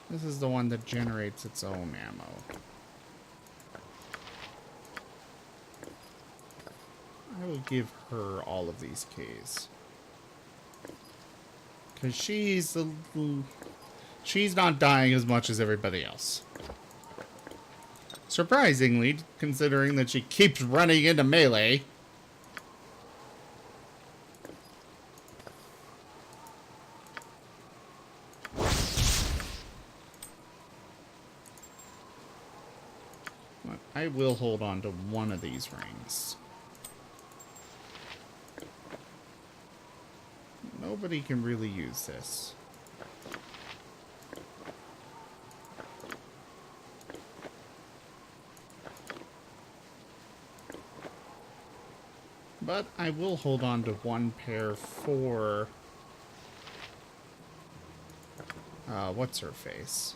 This is the one that generates its own ammo. I will give her all of these keys. Because she's not dying as much as everybody else. Surprisingly, considering that she keeps running into melee. But I will hold on to one of these rings. Nobody can really use this. But I will hold on to one pair for... what's her face?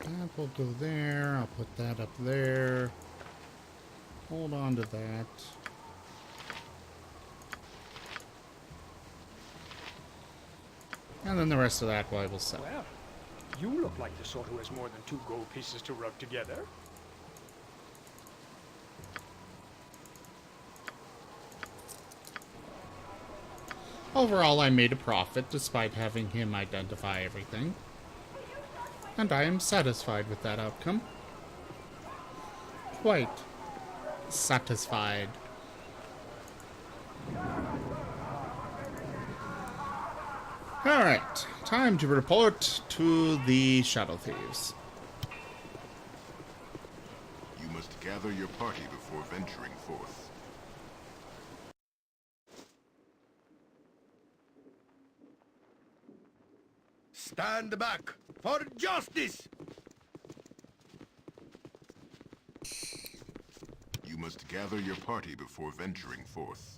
That will go there. I'll put that up there. Hold on to that. And then the rest of that I will sell. Well, you look like the sort who has more than 2 gold pieces to rub together. Overall, I made a profit despite having him identify everything. And I am satisfied with that outcome. Quite satisfied. Alright, time to report to the Shadow Thieves. You must gather your party before venturing forth. Stand back for justice! You must gather your party before venturing forth.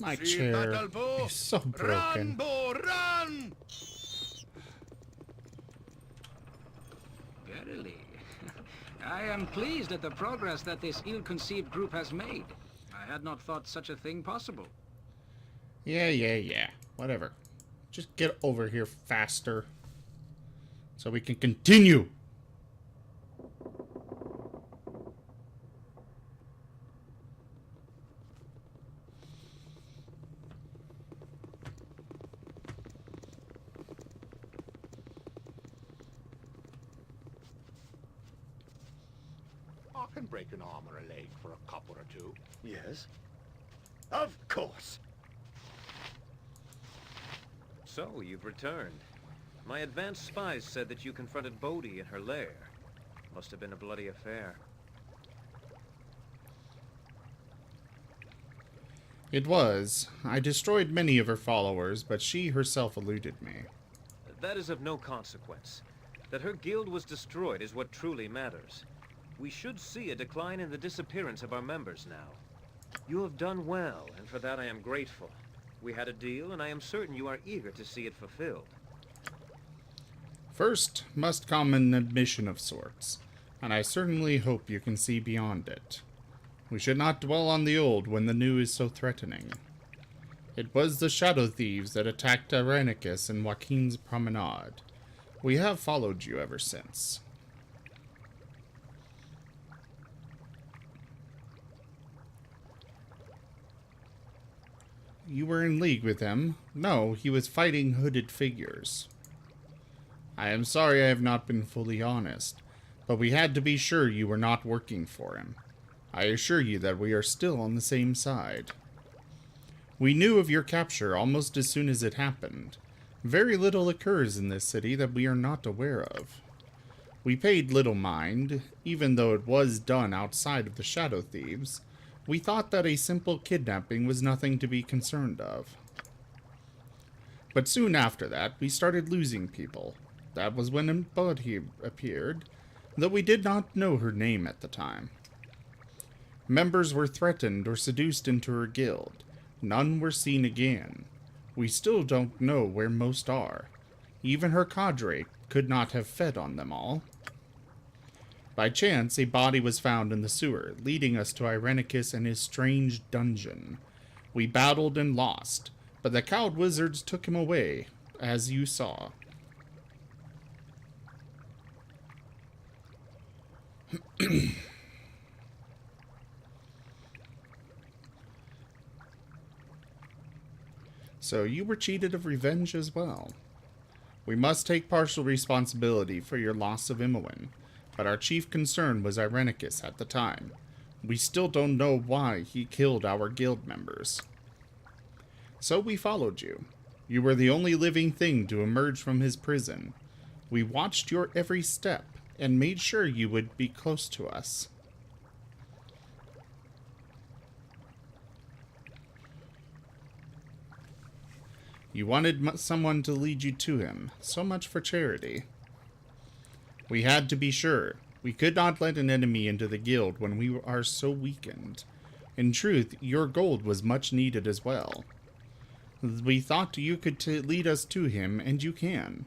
My See chair battle, Bo. is so Run, broken. Bo, run! Verily. I am pleased at the progress that this ill-conceived group has made. I had not thought such a thing possible. Yeah. Whatever. Just get over here faster. So we can continue. I can break an arm or a leg for a copper or two. Yes? Of course. So, you've returned. My advanced spies said that you confronted Bodhi in her lair. Must have been a bloody affair. It was. I destroyed many of her followers, but she herself eluded me. That is of no consequence. That her guild was destroyed is what truly matters. We should see a decline in the disappearance of our members now. You have done well, and for that I am grateful. We had a deal, and I am certain you are eager to see it fulfilled. First must come an admission of sorts, and I certainly hope you can see beyond it. We should not dwell on the old when the new is so threatening. It was the Shadow Thieves that attacked Irenicus in Joaquin's Promenade. We have followed you ever since. You were in league with him. No, he was fighting hooded figures. I am sorry I have not been fully honest, but we had to be sure you were not working for him. I assure you that we are still on the same side. We knew of your capture almost as soon as it happened. Very little occurs in this city that we are not aware of. We paid little mind, even though it was done outside of the Shadow Thieves. We thought that a simple kidnapping was nothing to be concerned of. But soon after that, we started losing people. That was when Bodhi appeared, though we did not know her name at the time. Members were threatened or seduced into her guild. None were seen again. We still don't know where most are. Even her cadre could not have fed on them all. By chance, a body was found in the sewer, leading us to Irenicus and his strange dungeon. We battled and lost, but the cowed wizards took him away, as you saw. So you were cheated of revenge as well. We must take partial responsibility for your loss of Imoen, but our chief concern was Irenicus at the time. We still don't know why he killed our guild members. So we followed you. You were the only living thing to emerge from his prison. We watched your every step and made sure you would be close to us. You wanted someone to lead you to him. So much for charity. We had to be sure. We could not let an enemy into the guild when we are so weakened. In truth, your gold was much needed as well. We thought you could lead us to him, and you can.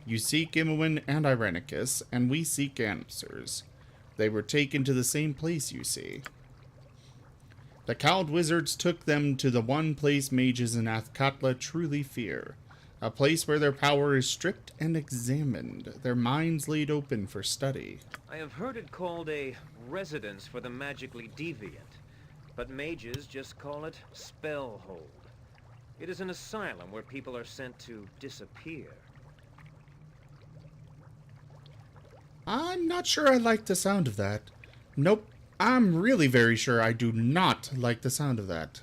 You seek Imoen and Irenicus, and we seek answers. They were taken to the same place, you see. The cowed wizards took them to the one place mages in Athkatla truly fear. A place where their power is stripped and examined, their minds laid open for study. I have heard it called a residence for the magically deviant, but mages just call it Spellhold. It is an asylum where people are sent to disappear. I'm not sure I like the sound of that. Nope. I'm really very sure I do not like the sound of that.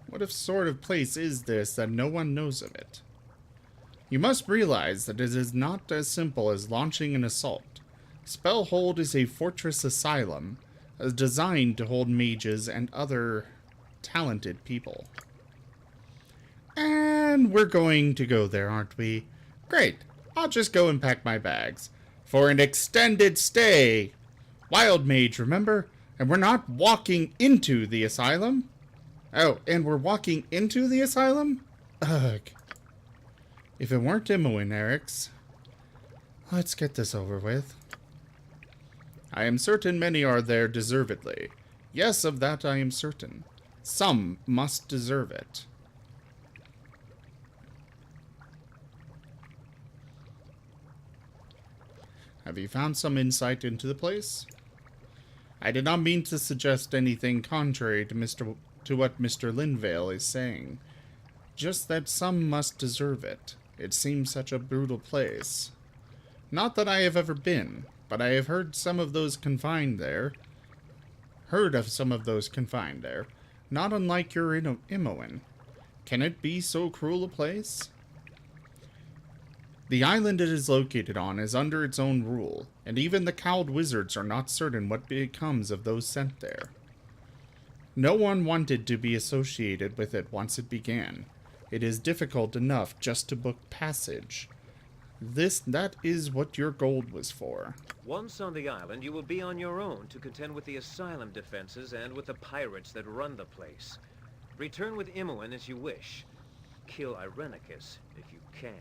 What sort of place is this that no one knows of it? You must realize that it is not as simple as launching an assault. Spellhold is a fortress asylum designed to hold mages and other talented people. And we're going to go there, aren't we? Great. I'll just go and pack my bags. For an extended stay. Wild mage, remember? And we're not walking into the asylum? Oh, and we're walking into the asylum? Ugh. If it weren't Imoen, Eric's. Let's get this over with. I am certain many are there deservedly. Yes, of that I am certain. Some must deserve it. Have you found some insight into the place? I did not mean to suggest anything contrary to what Mr. Linvale is saying. Just that some must deserve it. It seems such a brutal place. Not that I have ever been, but I have heard some of those confined there. Heard of some of those confined there. Not unlike your Imoen. Can it be so cruel a place? The island it is located on is under its own rule, and even the cowled wizards are not certain what becomes of those sent there. No one wanted to be associated with it once it began. It is difficult enough just to book passage. That is what your gold was for. Once on the island, you will be on your own to contend with the asylum defenses and with the pirates that run the place. Return with Imoen as you wish. Kill Irenicus if you can.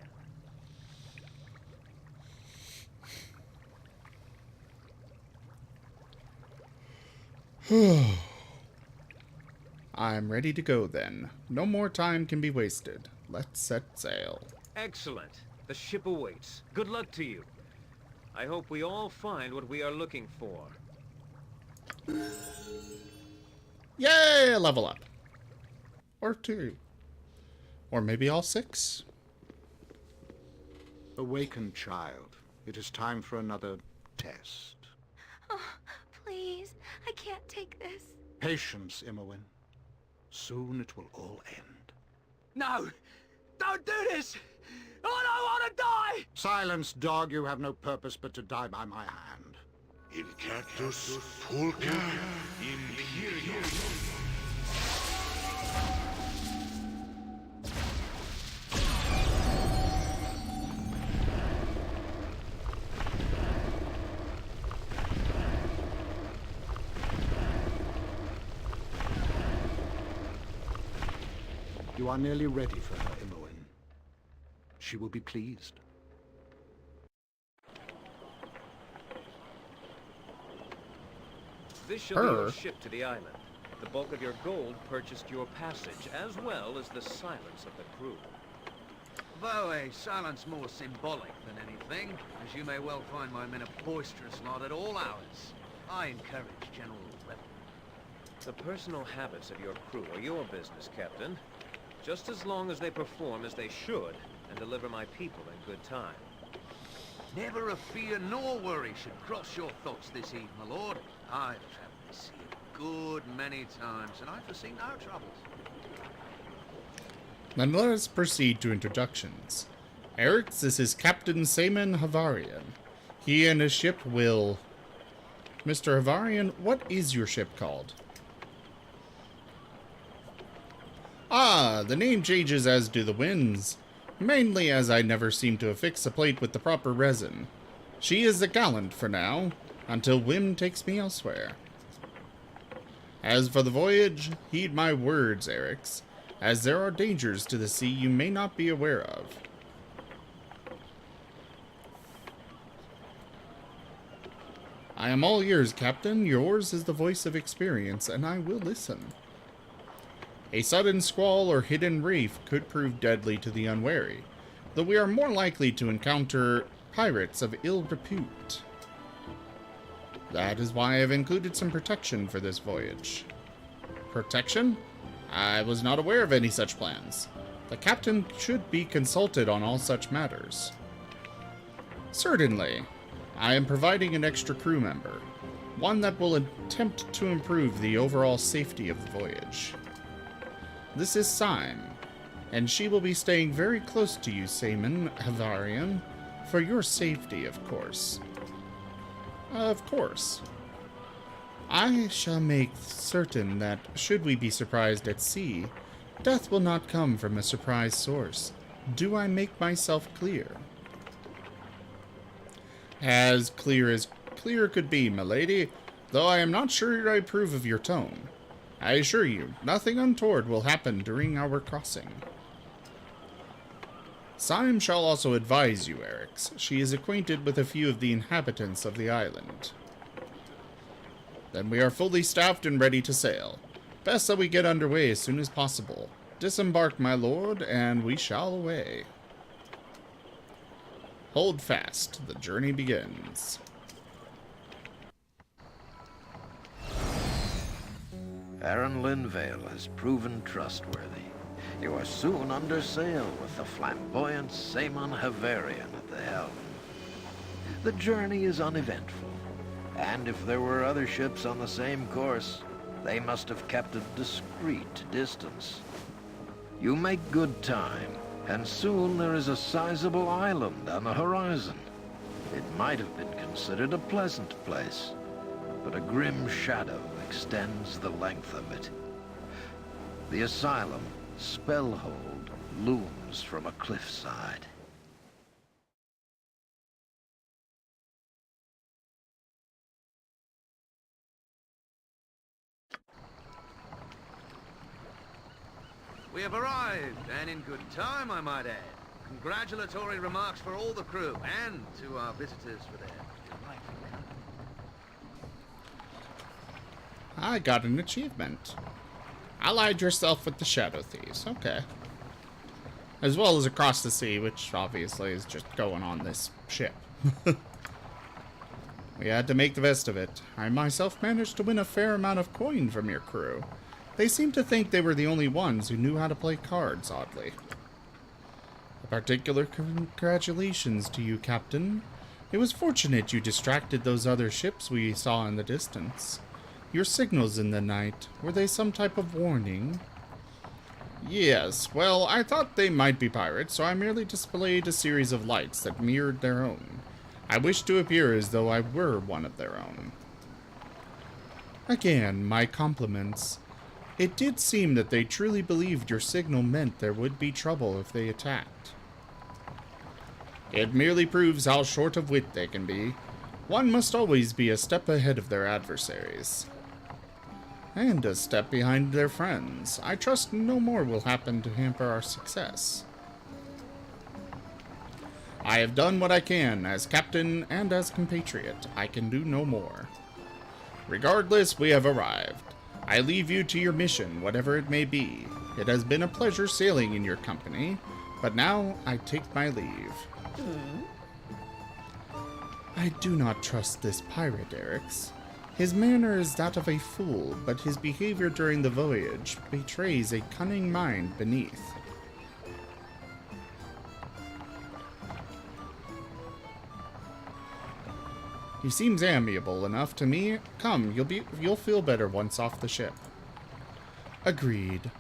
I'm ready to go then. No more time can be wasted. Let's set sail. Excellent. The ship awaits. Good luck to you. I hope we all find what we are looking for. Yay! Level up. Or 2. Or maybe all 6. Awaken, child. It is time for another test. Oh, please. I can't take this. Patience, Imoen. Soon it will all end. No! Don't do this! I don't want to die! Silence, dog. You have no purpose but to die by my hand. In Cactus Pulca Imperium. You are nearly ready for her, Imoen. She will be pleased. This shall be your ship to the island. The bulk of your gold purchased your passage, as well as the silence of the crew. Though a silence more symbolic than anything, as you may well find my men a boisterous lot at all hours. I encourage general revel. The personal habits of your crew are your business, Captain. Just as long as they perform as they should, and deliver my people in good time. Never a fear nor worry should cross your thoughts this eve, my lord. I've traveled this sea a good many times, and I foresee no troubles. Then let us proceed to introductions. Eric's is Captain Seaman Havarian. He and his ship will... Mr. Havarian, what is your ship called? Ah, the name changes as do the winds. Mainly as I never seem to affix a plate with the proper resin. She is a gallant for now, until whim takes me elsewhere. As for the voyage, heed my words, Eric's, as there are dangers to the sea you may not be aware of. I am all ears, Captain. Yours is the voice of experience, and I will listen. A sudden squall or hidden reef could prove deadly to the unwary. though we are more likely to encounter pirates of ill repute. That is why I have included some protection for this voyage. Protection? I was not aware of any such plans. The captain should be consulted on all such matters. Certainly. I am providing an extra crew member, one that will attempt to improve the overall safety of the voyage. This is Syme, and she will be staying very close to you, Seaman Havarian, for your safety, of course. Of course. I shall make certain that, should we be surprised at sea, death will not come from a surprise source. Do I make myself clear? As clear could be, milady, though I am not sure I approve of your tone. I assure you, nothing untoward will happen during our crossing. Syme shall also advise you, Erix. She is acquainted with a few of the inhabitants of the island. Then we are fully staffed and ready to sail. Best that we get underway as soon as possible. Disembark, my lord, and we shall away. Hold fast. The journey begins. Aaron Linvale has proven trustworthy. You are soon under sail with the flamboyant Seaman Havarian at the helm. The journey is uneventful, and if there were other ships on the same course, they must have kept a discreet distance. You make good time, and soon there is a sizable island on the horizon. It might have been considered a pleasant place, but a grim shadow extends the length of it. The asylum, Spellhold, looms from a cliffside. We have arrived, and in good time, I might add. Congratulatory remarks for all the crew, and to our visitors for their delightful company. I got an achievement. Allied yourself with the Shadow Thieves. Okay. As well as across the sea, which obviously is just going on this ship. We had to make the best of it. I myself managed to win a fair amount of coin from your crew. They seemed to think they were the only ones who knew how to play cards, oddly. A particular congratulations to you, Captain. It was fortunate you distracted those other ships we saw in the distance. Your signals in the night, were they some type of warning? Yes, well, I thought they might be pirates, so I merely displayed a series of lights that mirrored their own. I wished to appear as though I were one of their own. Again, my compliments. It did seem that they truly believed your signal meant there would be trouble if they attacked. It merely proves how short of wit they can be. One must always be a step ahead of their adversaries. And a step behind their friends. I trust no more will happen to hamper our success. I have done what I can as captain and as compatriot. I can do no more. Regardless, we have arrived. I leave you to your mission, whatever it may be. It has been a pleasure sailing in your company, but now I take my leave. I do not trust this pirate, Erix. His manner is that of a fool, but his behavior during the voyage betrays a cunning mind beneath. He seems amiable enough to me. Come, you'll feel better once off the ship. Agreed.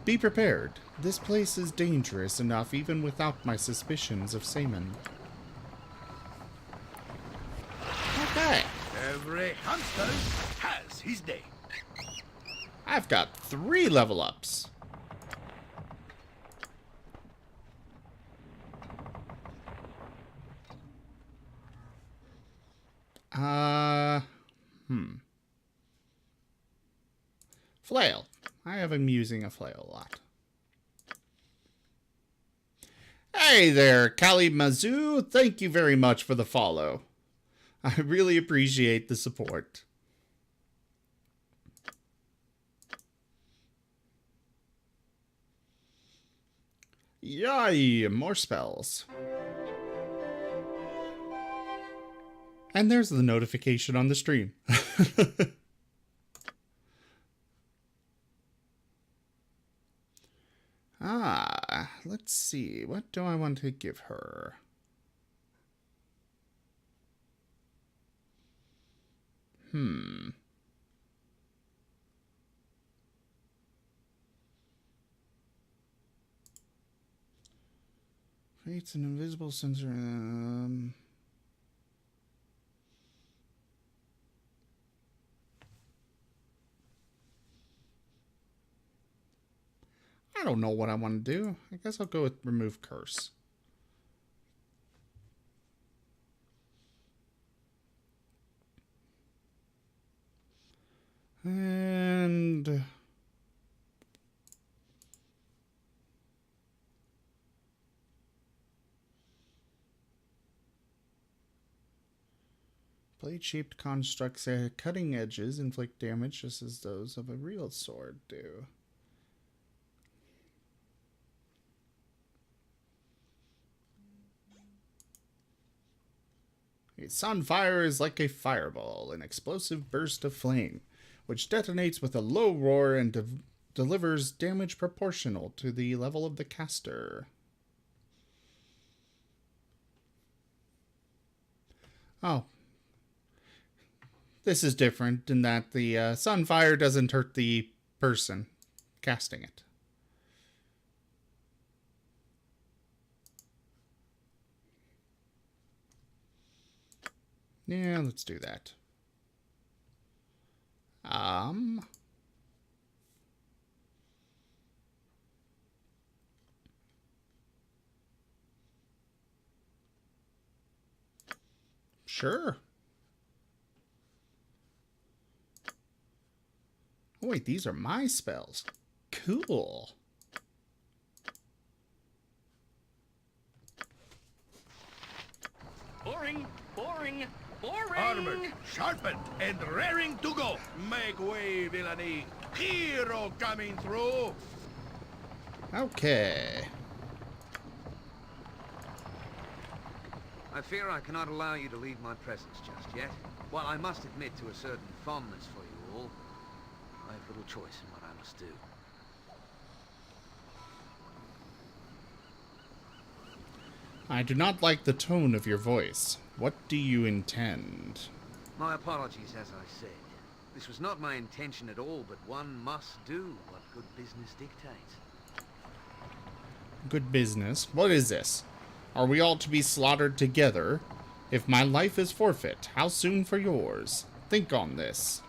Be prepared. This place is dangerous enough even without my suspicions of Seaman. Okay. Every hunter has his day. I've got 3 level ups. Flail. I have him using a flail a lot. Hey there, Kali Mazu. Thank you very much for the follow. I really appreciate the support. Yay! More spells. And there's the notification on the stream. Let's see. What do I want to give her? Creates an invisible sensor. I don't know what I want to do. I guess I'll go with remove curse. And blade-shaped constructs cutting edges inflict damage just as those of a real sword do. A sunfire is like a fireball, an explosive burst of flame, which detonates with a low roar and delivers damage proportional to the level of the caster. Oh. This is different in that the sunfire doesn't hurt the person casting it. Yeah, let's do that. Sure. Oh, wait, these are my spells. Cool. Boring, boring, boring. Armored, sharpened, and raring to go. Make way, villainy. Hero coming through. Okay. I fear I cannot allow you to leave my presence just yet. While I must admit to a certain fondness for you all, I have little choice in what I must do. I do not like the tone of your voice. What do you intend? My apologies, as I said. This was not my intention at all, but one must do what good business dictates. Good business? What is this? Are we all to be slaughtered together? If my life is forfeit, how soon for yours? Think on this.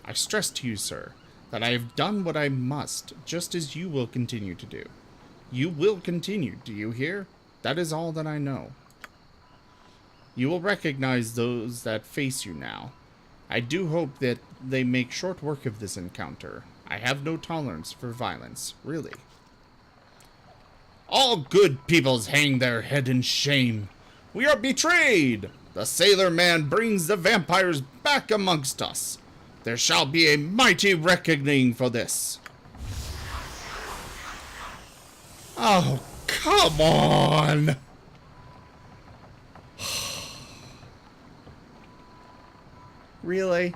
I stress to you, sir, that I have done what I must, just as you will continue to do. You will continue, do you hear? That is all that I know. You will recognize those that face you now. I do hope that they make short work of this encounter. I have no tolerance for violence, really. All good peoples hang their head in shame. We are betrayed! The sailor man brings the vampires back amongst us. There shall be a mighty reckoning for this. Oh, come on! Really?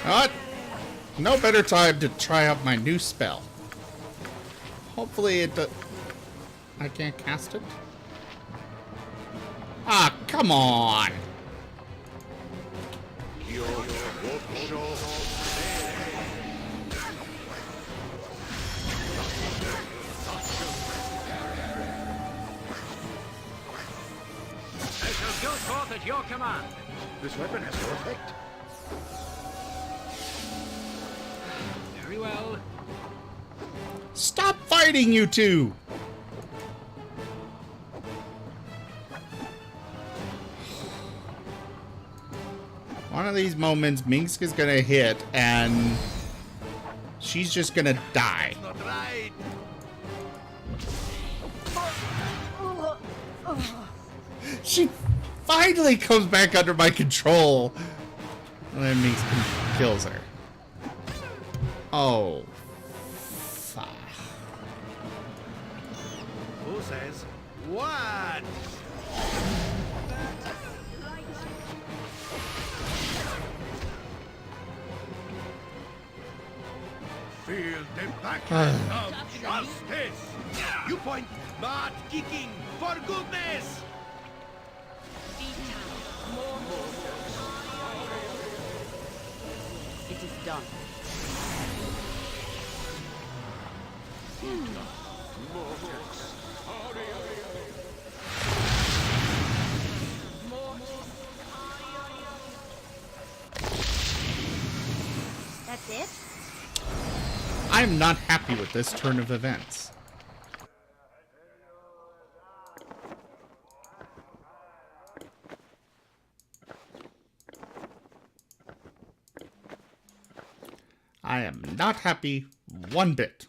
What? No better time to try out my new spell. Hopefully it I can't cast it. Ah, come on! I shall go forth at your command. This weapon has no effect. Very well. Stop fighting, you two! One of these moments, Minsk is gonna hit, and she's just gonna die. Not right. She finally comes back under my control. And then Minx kills her. Oh. Fuck. Who says what? Feel the backhand of justice. You point, not kicking, for goodness. It is done. That's it? I'm not happy with this turn of events. I am not happy one bit.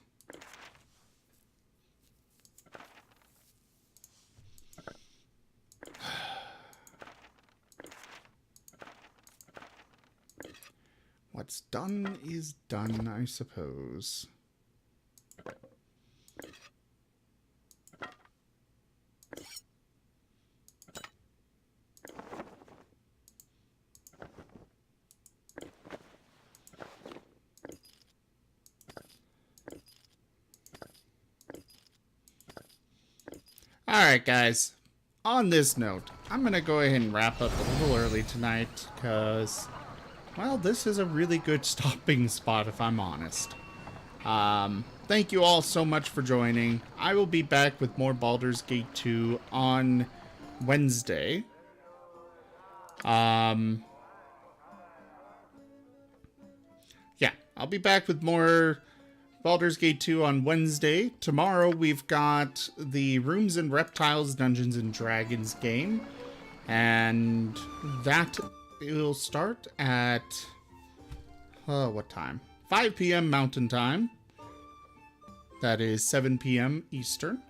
What's done is done, I suppose. Alright, guys. On this note, I'm going to go ahead and wrap up a little early tonight, because, well, this is a really good stopping spot, if I'm honest. Thank you all so much for joining. I will be back with more Baldur's Gate 2 on Wednesday. Yeah, I'll be back with more Baldur's Gate 2 on Wednesday. Tomorrow we've got the Rooms and Reptiles Dungeons and Dragons game. And that will start at... what time? 5 p.m. Mountain Time. That is 7 p.m. Eastern.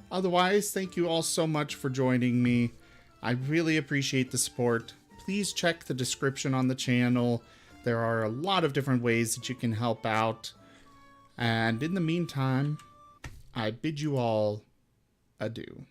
Otherwise, thank you all so much for joining me. I really appreciate the support. Please check the description on the channel. There are a lot of different ways that you can help out. And in the meantime, I bid you all adieu.